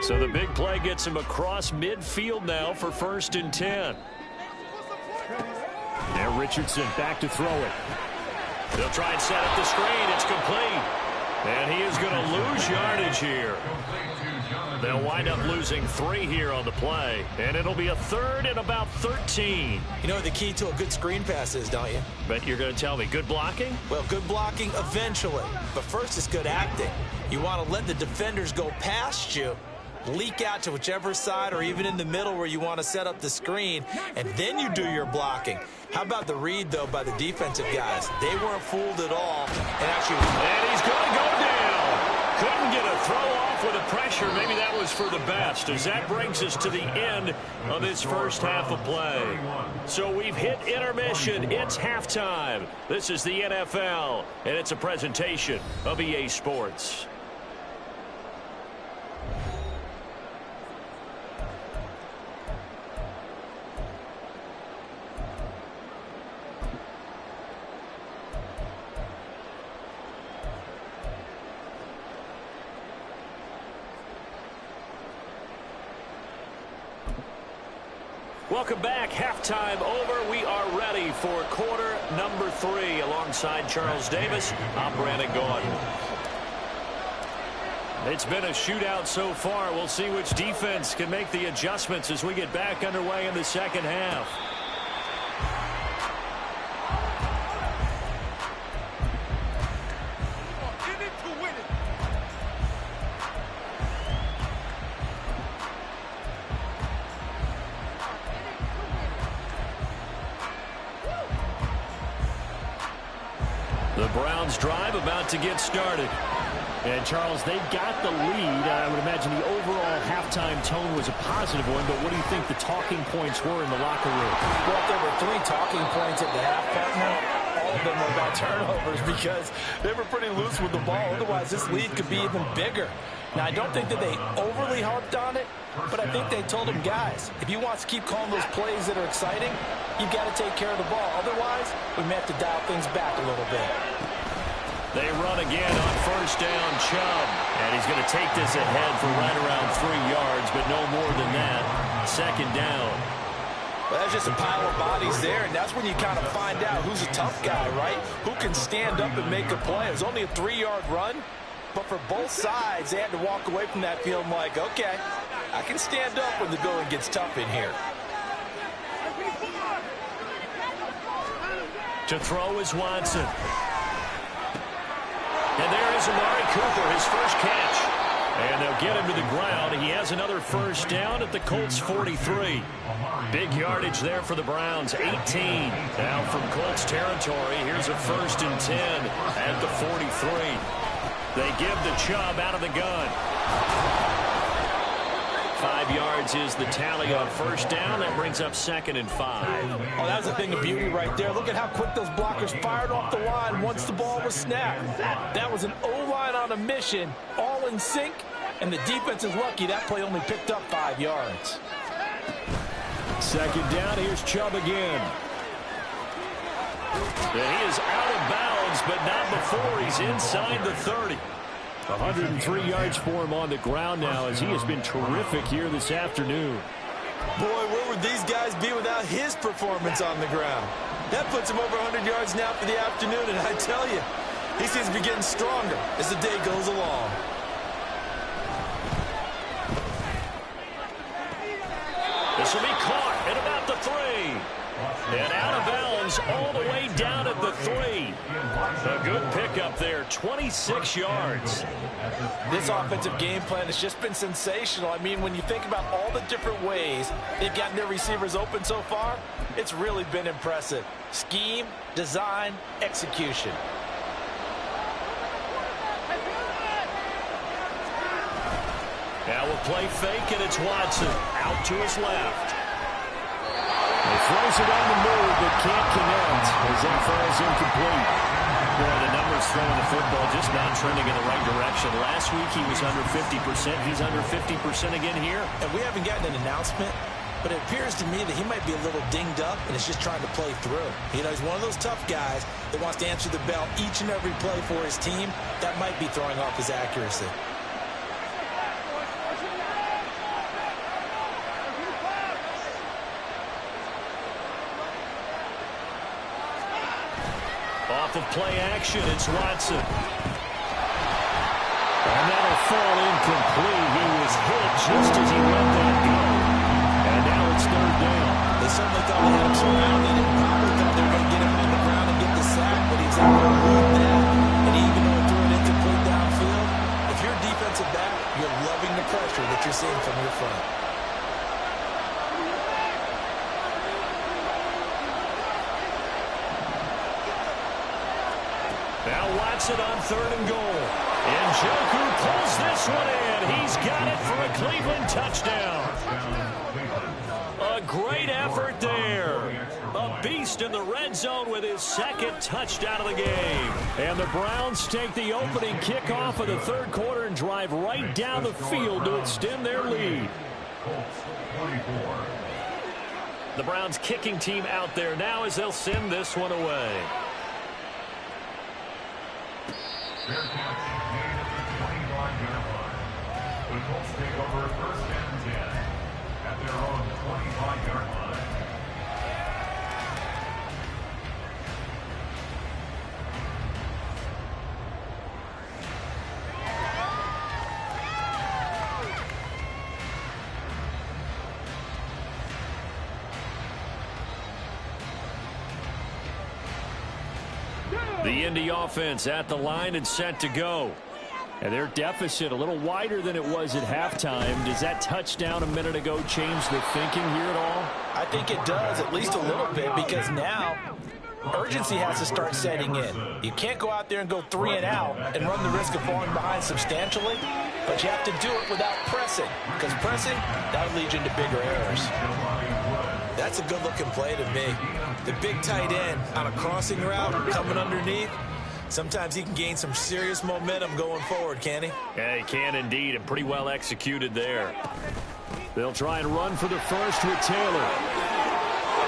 So the big play gets him across midfield now for 1st and 10. Now Richardson back to throw it. They'll try and set up the screen. It's complete. And he is going to lose yardage here. They'll wind up losing 3 here on the play. And it'll be a 3rd and about 13. You know what the key to a good screen pass is, don't you? But you're going to tell me, good blocking? Well, good blocking eventually. But first, it's good acting. You want to let the defenders go past you, leak out to whichever side or even in the middle where you want to set up the screen, and then you do your blocking. How about the read, though, by the defensive guys? They weren't fooled at all. And he's going to go down. Couldn't get a throw off with the pressure. Maybe that was for the best, as that brings us to the end of this first half of play. So we've hit intermission. It's halftime. This is the NFL, and it's a presentation of EA Sports. Welcome back. Halftime over. We are ready for quarter number 3. Alongside Charles Davis, I'm Brandon Gordon. It's been a shootout so far. We'll see which defense can make the adjustments as we get back underway in the second half. The Browns drive about to get started. And, Charles, they've got the lead. I would imagine the overall halftime tone was a positive one, but what do you think the talking points were in the locker room? Well, there were 3 talking points at the half, partner. All of them were about turnovers because they were pretty loose with the ball. Otherwise, this lead could be even bigger. Now, I don't think that they overly harped on it, but I think they told them, guys, if you want to keep calling those plays that are exciting, you've got to take care of the ball. Otherwise, we may have to dial things back a little bit. They run again on first down, Chubb. And he's going to take this ahead for right around 3 yards, but no more than that. Second down. Well, that's just a pile of bodies there, and that's when you kind of find out who's a tough guy, right? Who can stand up and make a play. It was only a 3-yard run, but for both sides, they had to walk away from that field like, okay, I can stand up when the going gets tough in here. To throw is Watson. And there is Amari Cooper, his first catch. And they'll get him to the ground. He has another first down at the Colts 43. Big yardage there for the Browns, 18. Now from Colts territory, here's a 1st and 10 at the 43. They give the Chubb out of the gun. 5 yards is the tally on first down. That brings up 2nd and 5. Oh, that was a thing of beauty right there. Look at how quick those blockers fired off the line once the ball was snapped. That was an O-line on a mission, all in sync, and the defense is lucky that play only picked up 5 yards. Second down, here's Chubb again. And he is out of bounds, but not before he's inside the 30. 103 yards for him on the ground now as he has been terrific here this afternoon. Boy, where would these guys be without his performance on the ground? That puts him over 100 yards now for the afternoon, and I tell you, he seems to be getting stronger as the day goes along. This will be caught at about the 3. And out of bounds all the way down at the 3. A good pickup there, 26 yards. This offensive game plan has just been sensational. I mean, when you think about all the different ways they've gotten their receivers open so far, it's really been impressive. Scheme, design, execution. Now we'll play fake, and it's Watson out to his left. He throws it on the move, but can't connect as that falls incomplete. Boy, the numbers throwing the football just not trending in the right direction. Last week he was under 50%. He's under 50% again here. And we haven't gotten an announcement, but it appears to me that he might be a little dinged up and is just trying to play through. You know, he's one of those tough guys that wants to answer the bell each and every play for his team. That might be throwing off his accuracy. of play action. It's Watson. And that'll fall incomplete. He was hit just as he let that go. And now it's third down. They certainly thought they had him surrounded and probably thought they were going to get him on the ground and get the sack, but he's able to move that. And even though he threw it incomplete downfield, if you're a defensive back, you're loving the pressure that you're seeing from your front. Now Watson on third and goal. And Njoku pulls this one in. He's got it for a Cleveland touchdown. A great effort there. A beast in the red zone with his second touchdown of the game. And the Browns take the opening kickoff of the third quarter and drive right down the field to extend their lead. The Browns kicking team out there now as they'll send this one away. Fair catch made at the 25-yard line. The Colts take over first and 10 at their own 25-yard line. The Indy offense at the line and set to go. And their deficit a little wider than it was at halftime. Does that touchdown a minute ago change the thinking here at all? I think it does, at least a little bit, because now urgency has to start setting in. You can't go out there and go 3 and out and run the risk of falling behind substantially, but you have to do it without pressing, because pressing, that'll lead you into bigger errors. That's a good-looking play to me. The big tight end on a crossing route coming underneath. Sometimes he can gain some serious momentum going forward, can he? Yeah, he can indeed, and pretty well executed there. They'll try and run for the first with Taylor.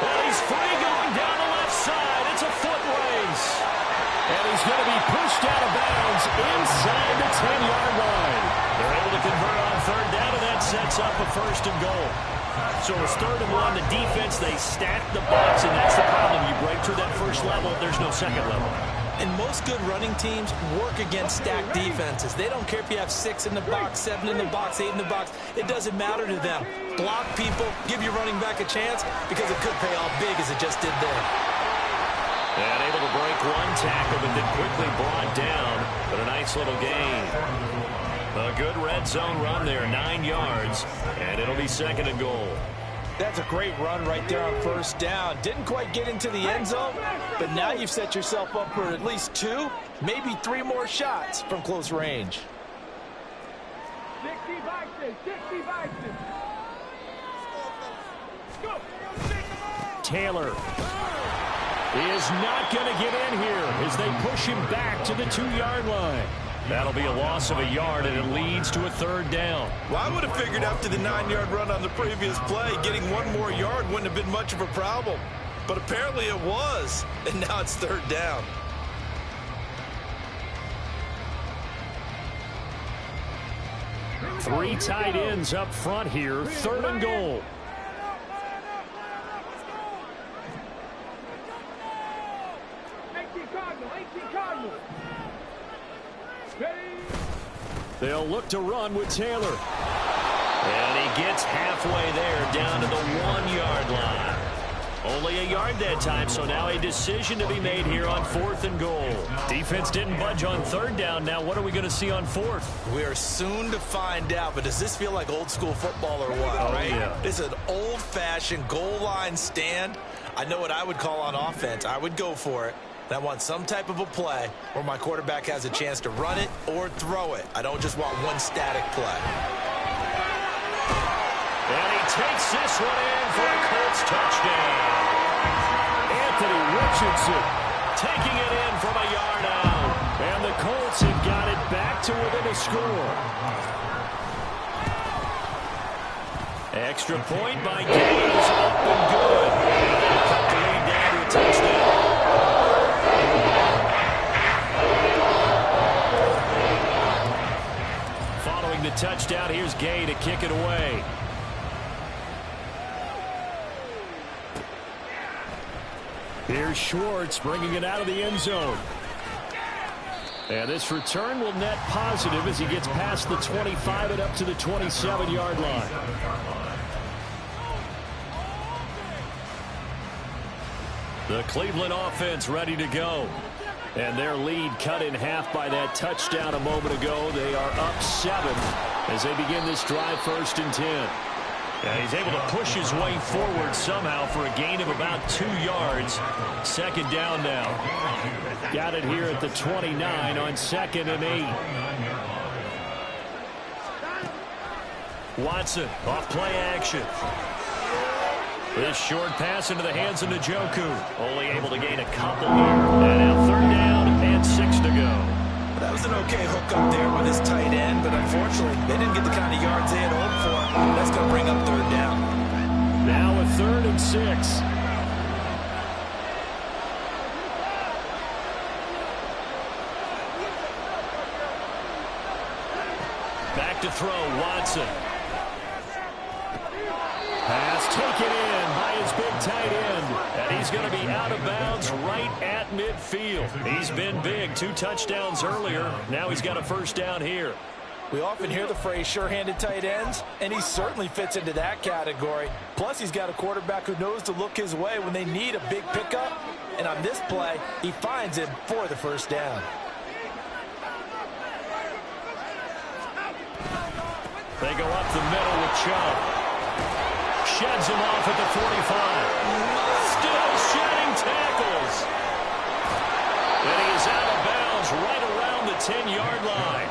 And he's free going down the left side. It's a foot race. And he's going to be pushed out of bounds inside the 10-yard line. They're able to convert on third down, and that sets up a first and goal. So it's 3rd and 1. The defense, they stack the box, and that's the problem. You break through that first level, there's no second level. And most good running teams work against stacked defenses. They don't care if you have 6 in the box, 7 in the box, 8 in the box. It doesn't matter to them. Block people, give your running back a chance, because it could pay off big as it just did there. And able to break one tackle, but then quickly brought down. But a nice little gain. A good red zone run there, 9 yards, and it'll be 2nd and goal. That's a great run right there on first down. Didn't quite get into the end zone, but now you've set yourself up for at least 2, maybe 3 more shots from close range. 60 Vikings, 60 Vikings. Go. Taylor is not going to get in here as they push him back to the 2-yard line. That'll be a loss of a yard, and it leads to a 3rd down. Well, I would have figured after the 9-yard run on the previous play, getting 1 more yard wouldn't have been much of a problem. But apparently it was, and now it's 3rd down. Three tight ends up front here, 3rd and goal. They'll look to run with Taylor. And he gets halfway there, down to the 1-yard line. Only a yard that time, so now a decision to be made here on 4th and goal. Defense didn't budge on 3rd down. Now what are we going to see on 4th? We are soon to find out, but does this feel like old school football or what, right? Yeah. This is an old-fashioned goal line stand. I know what I would call on offense. I would go for it. And I want some type of a play where my quarterback has a chance to run it or throw it. I don't just want one static play. And he takes this one in for a Colts touchdown. Anthony Richardson taking it in from a yard out. And the Colts have got it back to within a score. Extra point by Gaines, up and good. Cut the lead down to a touchdown. Following the touchdown, here's Gay to kick it away. Here's Schwartz bringing it out of the end zone. And this return will net positive as he gets past the 25 and up to the 27-yard line. The Cleveland offense ready to go. And their lead cut in half by that touchdown a moment ago. They are up 7 as they begin this drive, 1st and 10. And he's able to push his way forward somehow for a gain of about 2 yards. 2nd down now. Got it here at the 29 on 2nd and 8. Watson off play action. This short pass into the hands of Njoku. Only able to gain a couple here. And now 3rd down and 6 to go. That was an okay hook up there with his tight end, but unfortunately, they didn't get the kind of yards they had hoped for. That's going to bring up 3rd down. Now a 3rd and 6. Back to throw, Watson. Pass taken in by his big tight end. And he's going to be out of bounds right at midfield. He's been big. 2 touchdowns earlier. Now he's got a 1st down here. We often hear the phrase sure-handed tight ends, and he certainly fits into that category. Plus, he's got a quarterback who knows to look his way when they need a big pickup. And on this play, he finds him for the 1st down. They go up the middle with Chubb. Sheds him off at the 45. Still shedding tackles. And he is out of bounds right around the 10-yard line.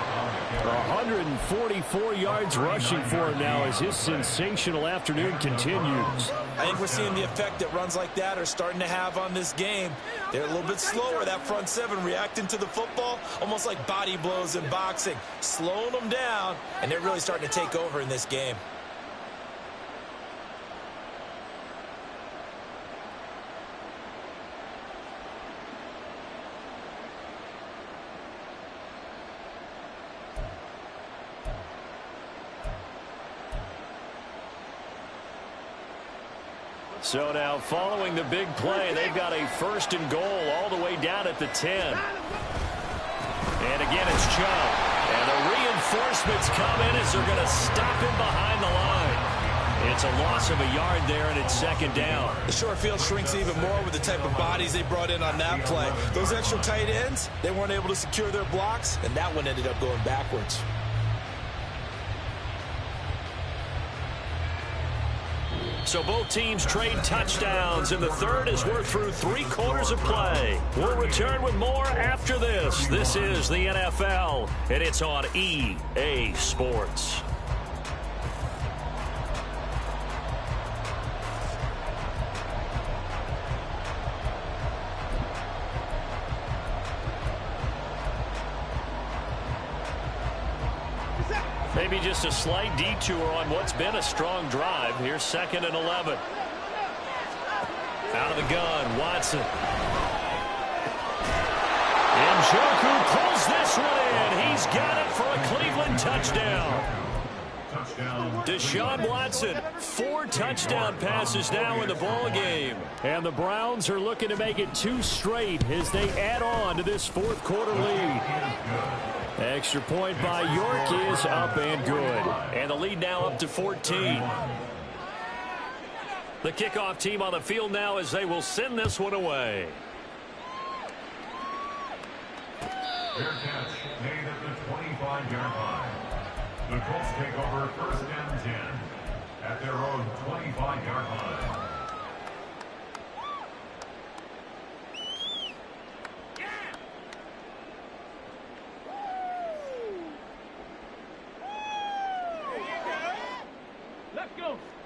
144 yards rushing for him now as his sensational afternoon continues. I think we're seeing the effect that runs like that are starting to have on this game. They're a little bit slower, that front 7, reacting to the football, almost like body blows in boxing, slowing them down, and they're really starting to take over in this game. So now following the big play, they've got a 1st and goal all the way down at the 10. And again, it's Chubb. And the reinforcements come in as they're going to stop him behind the line. It's a loss of a yard there, and it's 2nd down. The short field shrinks even more with the type of bodies they brought in on that play. Those extra tight ends, they weren't able to secure their blocks, and that one ended up going backwards. So both teams trade touchdowns in the 3rd as we're through 3 quarters of play. We'll return with more after this. This is the NFL, and it's on EA Sports. Maybe just a slight detour on what's been a strong drive. Here's 2nd and 11. Out of the gun, Watson. Njoku pulls this one in. He's got it for a Cleveland touchdown. Deshaun Watson, 4 touchdown passes now in the ball game. And the Browns are looking to make it 2 straight as they add on to this 4th quarter lead. Extra point by York is up and good. And the lead now up to 14. The kickoff team on the field now as they will send this one away. Fair catch made at the 25-yard line. The Colts take over 1st and 10 at their own 25-yard line.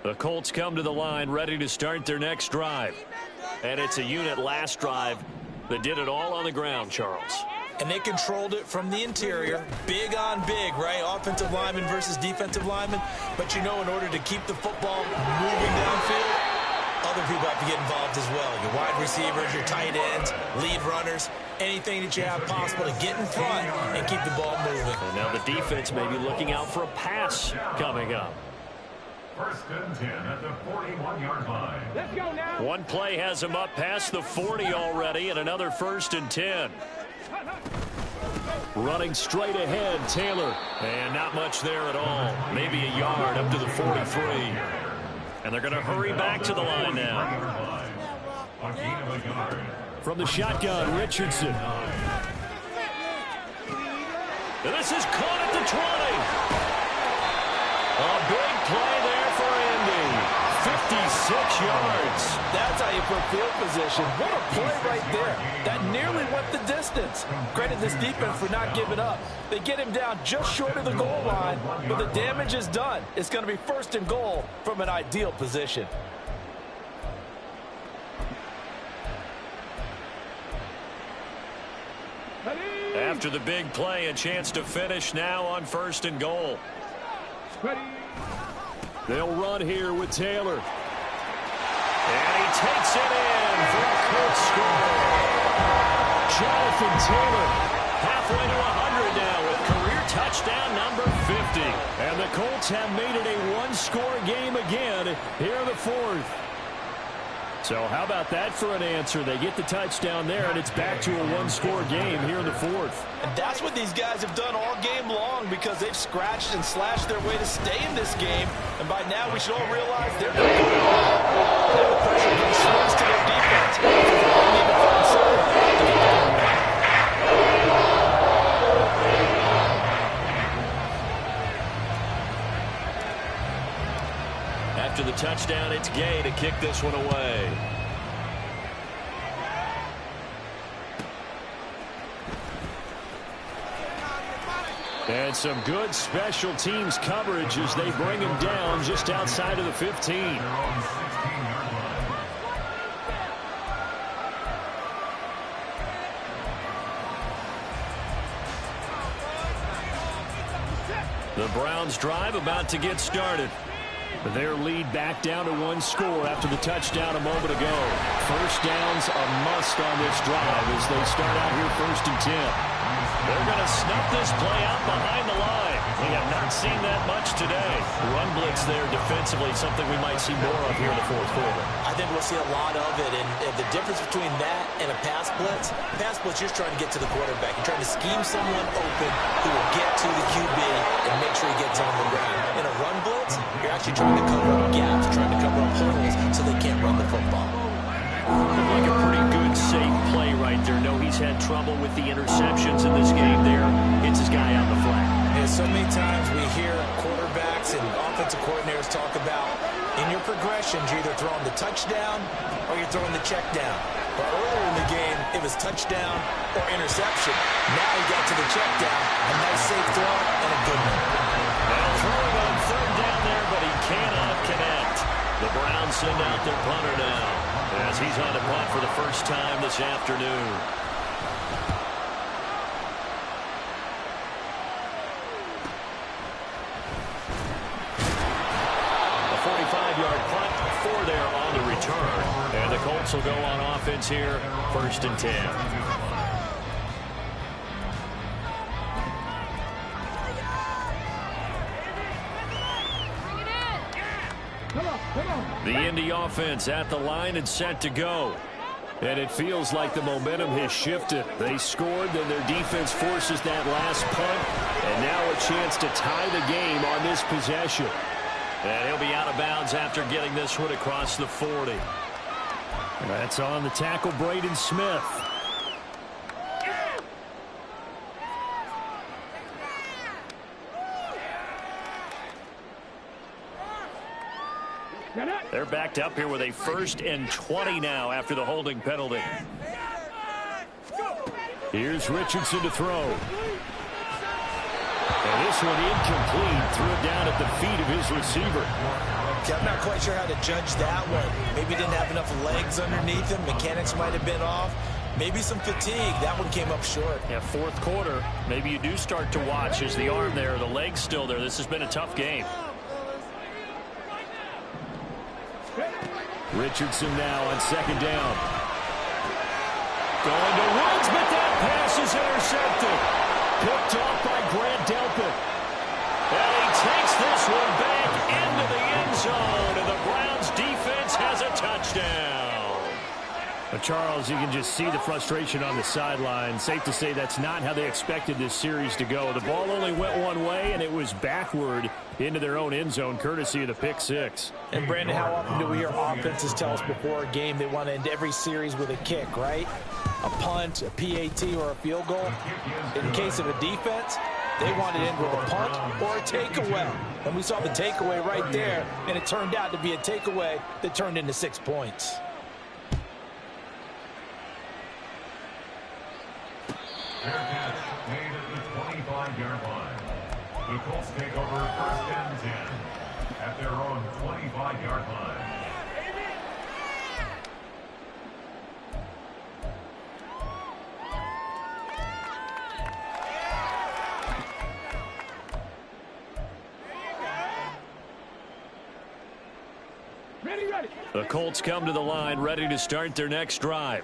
The Colts come to the line ready to start their next drive. And it's a unit last drive that did it all on the ground, Charles. And they controlled it from the interior. Big on big, right? Offensive lineman versus defensive lineman. But you know, in order to keep the football moving downfield, other people have to get involved as well. Your wide receivers, your tight ends, lead runners, anything that you have possible to get in front and keep the ball moving. And now the defense may be looking out for a pass coming up. 1st and 10 at the 41-yard line. Let's go now. One play has him up past the 40 already, and another 1st and 10. Running straight ahead, Taylor. And not much there at all. Maybe a yard up to the 43. And they're going to hurry back to the line now. From the shotgun, Richardson. And this is caught at the 20. A big play there for Indy. 56 yards. That's how you put field position. What a play right there. That nearly went the distance. Credit this defense for not giving up. They get him down just short of the goal line, but the damage is done. It's going to be 1st and goal from an ideal position. After the big play, a chance to finish now on 1st and goal. They'll run here with Taylor. And he takes it in for a quick score. Jonathan Taylor, halfway to 100 now with career touchdown number 50. And the Colts have made it a one-score game again here in the 4th. So how about that for an answer? They get the touchdown there, and it's back to a one-score game here in the 4th. And that's what these guys have done all game long because they've scratched and slashed their way to stay in this game. And by now, we should all realize they're not going to win. Now the pressure again swings to their defense. They need to find something to get going. After the touchdown, it's Gay to kick this one away. And some good special teams coverage as they bring him down just outside of the 15. The Browns drive about to get started. Their lead back down to one score after the touchdown a moment ago. First down's a must on this drive as they start out here 1st and 10. They're going to snuff this play out behind the line. We have not seen that much today. Run blitz there defensively, something we might see more of here in the 4th quarter. I think we'll see a lot of it, and the difference between that and a pass blitz, you're just trying to get to the quarterback. You're trying to scheme someone open who will get to the QB and make sure he gets on the ground. In a run blitz, you're actually trying to cover up gaps, trying to cover up holes so they can't run the football. Looked like a pretty good, safe play right there. No, he's had trouble with the interceptions in this game there. Hits his guy out the flat. And so many times we hear quarterbacks and offensive coordinators talk about in your progressions, you're either throwing the touchdown or you're throwing the check down. But earlier in the game, it was touchdown or interception. Now he got to the check down. A nice safe throw and a good one. Well, throwing on 3rd down there, but he cannot connect. The Browns send out their punter now as he's on the punt for the first time this afternoon. A 45-yard punt, 4 there on the return. And the Colts will go on offense here, 1st and 10. The Indy offense at the line and set to go. And it feels like the momentum has shifted. They scored, then their defense forces that last punt. And now a chance to tie the game on this possession. And he'll be out of bounds after getting this one across the 40. That's on the tackle, Braden Smith. They're backed up here with a 1st and 20 now after the holding penalty. Here's Richardson to throw. And this one incomplete. Threw it down at the feet of his receiver. Okay, I'm not quite sure how to judge that one. Maybe he didn't have enough legs underneath him. Mechanics might have been off. Maybe some fatigue. That one came up short. Yeah, 4th quarter. Maybe you do start to watch as the arm there, the leg's still there. This has been a tough game. Richardson now on 2nd down. Going to Woods, but that pass is intercepted. Picked off by Grant Delpit. And he takes this one back into the end zone, and the Browns defense has a touchdown. Charles, you can just see the frustration on the sideline. Safe to say that's not how they expected this series to go. The ball only went one way, and it was backward into their own end zone, courtesy of the pick six. And, Brandon, how often do we hear offenses tell us before a game they want to end every series with a kick, right? A punt, a PAT, or a field goal. In case of a defense, they want to end with a punt or a takeaway. And we saw the takeaway right there, and it turned out to be a takeaway that turned into 6 points. Fair catch made at the 25-yard line. The Colts take over 1st and 10 at their own 25-yard line. The Colts come to the line ready to start their next drive.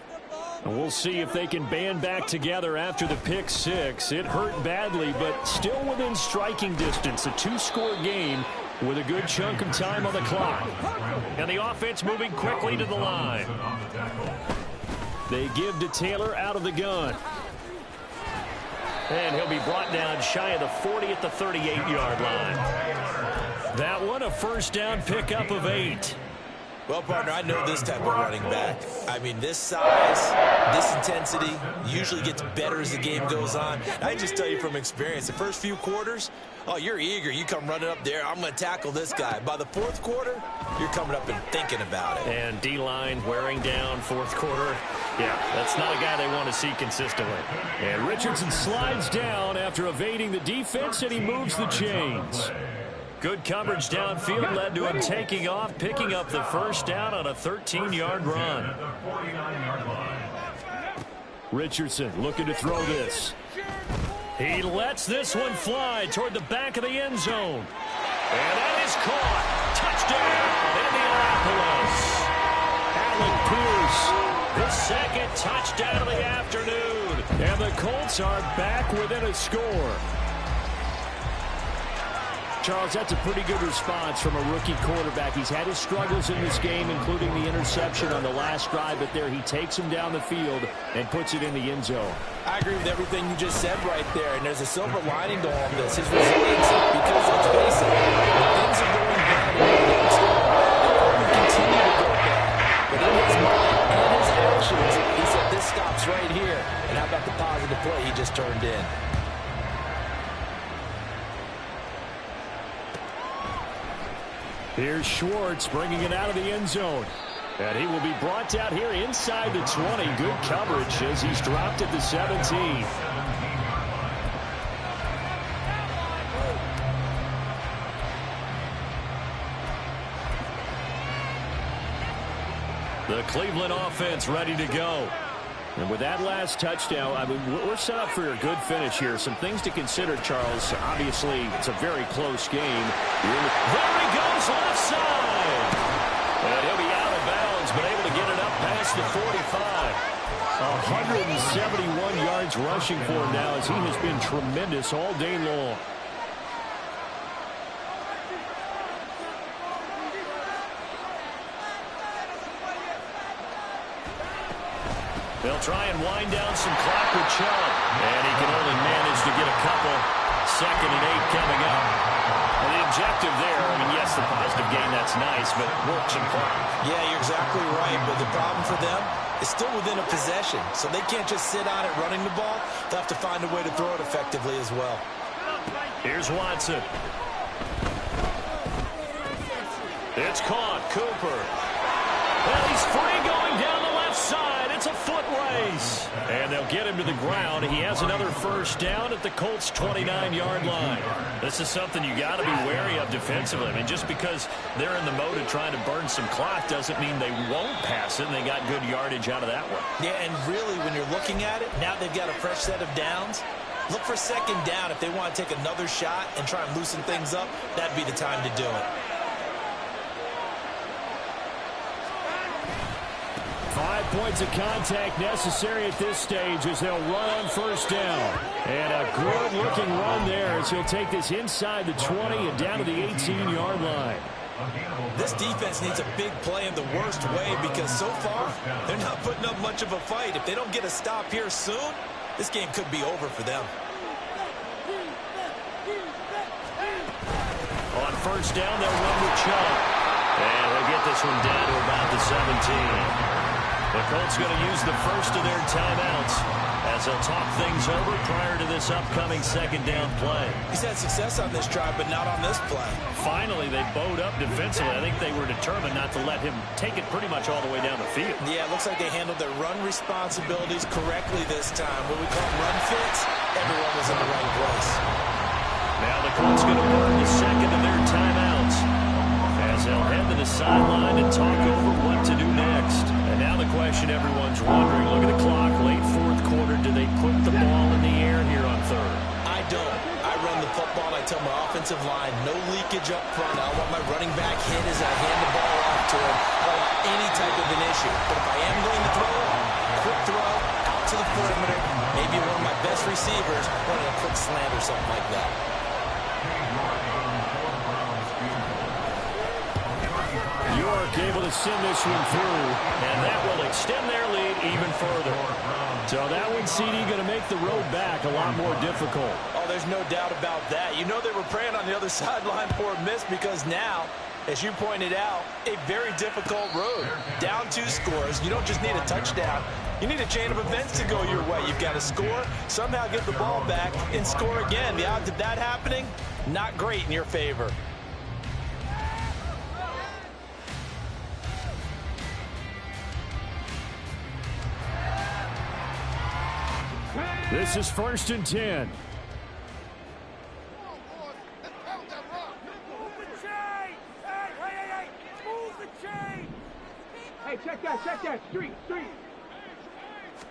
And we'll see if they can band back together after the pick six. It hurt badly, but still within striking distance. A 2-score game with a good chunk of time on the clock. And the offense moving quickly to the line. They give to Taylor out of the gun. And he'll be brought down shy of the 40 at the 38-yard line. That one a first down pickup of 8. Well, partner, I know this type of running back. I mean, this size, this intensity usually gets better as the game goes on. I just tell you from experience, the first few quarters, oh, you're eager. You come running up there, I'm going to tackle this guy. By the 4th quarter, you're coming up and thinking about it. And D-line wearing down 4th quarter. Yeah, that's not a guy they want to see consistently. And Richardson slides down after evading the defense, and he moves the chains. Good coverage downfield led to him taking off, picking up the first down on a 13-yard run. Richardson looking to throw this. He lets this one fly toward the back of the end zone. And that is caught. Touchdown, Indianapolis. Alec Pierce, his 2nd touchdown of the afternoon. And the Colts are back within a score. Charles, that's a pretty good response from a rookie quarterback. He's had his struggles in this game, including the interception on the last drive, but there he takes him down the field and puts it in the end zone. I agree with everything you just said right there, and there's a silver lining to all of this. His resiliency, because let's face it, things are going bad in the next game. They will continue to go bad. But in his mind and his actions, he said this stops right here. And how about the positive play he just turned in? Here's Schwartz bringing it out of the end zone. And he will be brought down here inside the 20. Good coverage as he's dropped at the 17. The Cleveland offense ready to go. And with that last touchdown, I mean, we're set up for a good finish here. Some things to consider, Charles. Obviously, it's a very close game. There he goes, left side. And he'll be out of bounds, but able to get it up past the 45. 171 yards rushing for him now as he has been tremendous all day long. They'll try and wind down some clock with Chubb. And he can only manage to get a couple. 2nd and 8 coming up. And the objective there, I mean, yes, the positive gain, that's nice, but work some clock. Yeah, you're exactly right. But the problem for them is still within a possession. So they can't just sit on it running the ball. They'll have to find a way to throw it effectively as well. Here's Watson. It's caught. Cooper. Well, he's free going down the left side. It's a foot race. And they'll get him to the ground. He has another first down at the Colts' 29-yard line. This is something you got to be wary of defensively. I mean, just because they're in the mode of trying to burn some clock doesn't mean they won't pass it, and they got good yardage out of that one. Yeah, and really, when you're looking at it, now they've got a fresh set of downs. Look for 2nd down. If they want to take another shot and try and loosen things up, that'd be the time to do it. 5 points of contact necessary at this stage as they'll run on first down. And a good-looking run there as he'll take this inside the 20 and down to the 18-yard line. This defense needs a big play in the worst way because so far, they're not putting up much of a fight. If they don't get a stop here soon, this game could be over for them. On first down, they'll run with Chubb. And they'll get this one down to about the 17. The Colts going to use the first of their timeouts as they'll talk things over prior to this upcoming second down play. He's had success on this drive, but not on this play. Finally, they bowed up defensively. I think they were determined not to let him take it pretty much all the way down the field. Yeah, it looks like they handled their run responsibilities correctly this time. What we call run fits, everyone was in the right place. Now the Colts going to burn the second of their timeouts as they'll head to the sideline and talk over what to do next. And now the question everyone's wondering, look at the clock, late fourth quarter, do they put the ball in the air here on third? I don't. I run the football, and I tell my offensive line, no leakage up front. I want my running back hit as I hand the ball off to him. I don't want any type of an issue. But if I am going to throw it, quick throw, out to the perimeter, maybe one of my best receivers running a quick slant or something like that. York able to send this one through, and that will extend their lead even further. So that one, CD, going to make the road back a lot more difficult. Oh, there's no doubt about that. You know they were praying on the other sideline for a miss because now, as you pointed out, a very difficult road. Down 2 scores. You don't just need a touchdown. You need a chain of events to go your way. You've got to score, somehow get the ball back, and score again. The odds of that happening, not great in your favor. This is 1st and 10. Hey, check that. Street.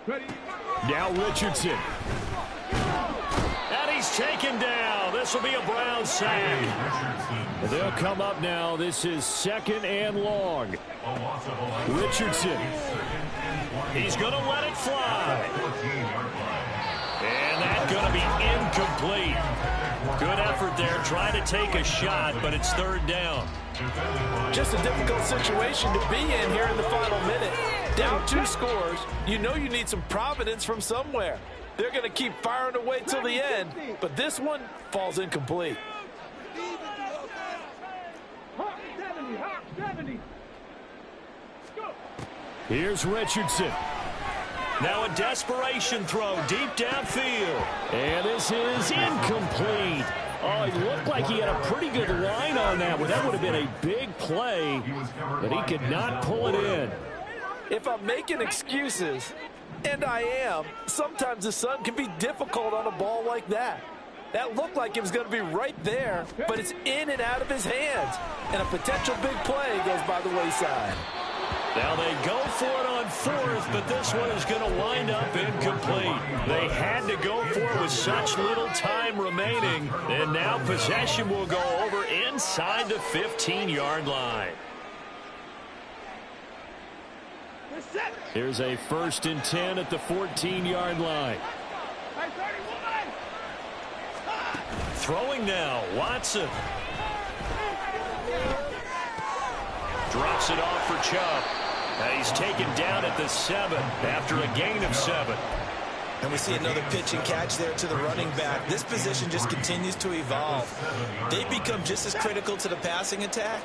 Ready? Now Richardson. And he's taken down. This will be a Brown sack. They'll come up now. This is 2nd and long. Richardson. He's going to let it fly. And that's going to be incomplete. Good effort there, trying to take a shot, but it's 3rd down. Just a difficult situation to be in here in the final minute. Down 2 scores, you know you need some providence from somewhere. They're going to keep firing away till the end, but this one falls incomplete. 70. Here's Richardson. Now a desperation throw deep downfield. And this is incomplete. Oh, it looked like he had a pretty good line on that one. That would have been a big play, but he could not pull it in. If I'm making excuses, and I am, sometimes the sun can be difficult on a ball like that. That looked like it was going to be right there, but it's in and out of his hands. And a potential big play goes by the wayside. Now they go for it on 4th, but this one is going to wind up incomplete. They had to go for it with such little time remaining, and now possession will go over inside the 15-yard line. Here's a 1st and 10 at the 14-yard line. Throwing now, Watson. Drops it off for Chubb. He's taken down at the 7 after a gain of 7. And we see another pitch and catch there to the running back. This position just continues to evolve. They become just as critical to the passing attack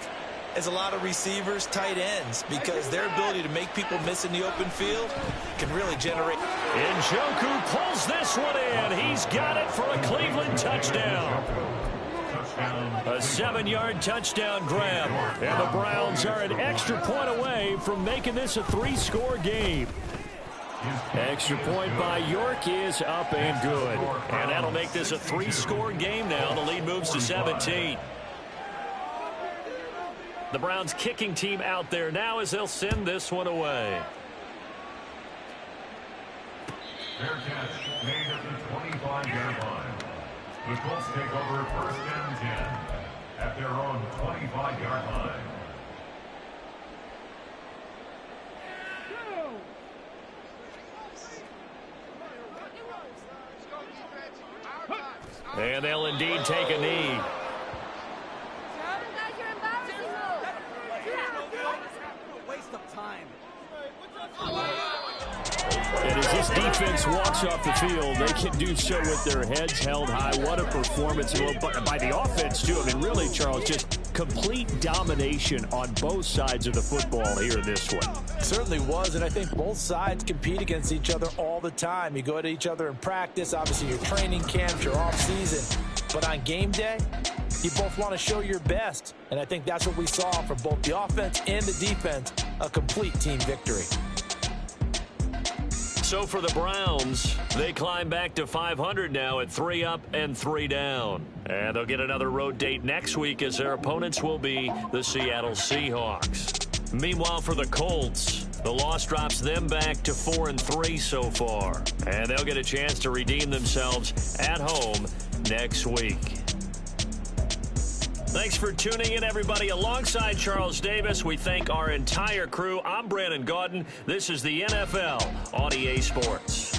as a lot of receivers, tight ends, because their ability to make people miss in the open field can really generate. Njoku pulls this one in. He's got it for a Cleveland touchdown. A 7-yard touchdown grab. And the Browns are an extra point away from making this a 3-score game. Extra point by York is up and good. And that'll make this a 3-score game now. The lead moves to 17. The Browns kicking team out there now as they'll send this one away. Fair catch made at the 25-yard line. The Colts take over 1st and 10 at their own 25-yard line. And they'll indeed take a knee. And as this defense walks off the field, they can do so with their heads held high. What a performance by the offense, too. I mean, really, Charles, just complete domination on both sides of the football here in this one. Certainly was, and I think both sides compete against each other all the time. You go at each other in practice, obviously your training camps, your off-season. But on game day, you both want to show your best. And I think that's what we saw from both the offense and the defense, a complete team victory. So for the Browns, they climb back to 500 now at 3 up and 3 down. And they'll get another road date next week as their opponents will be the Seattle Seahawks. Meanwhile, for the Colts, the loss drops them back to 4-3 so far. And they'll get a chance to redeem themselves at home next week. Thanks for tuning in, everybody. Alongside Charles Davis, we thank our entire crew. I'm Brandon Gaudin. This is the NFL on EA Sports.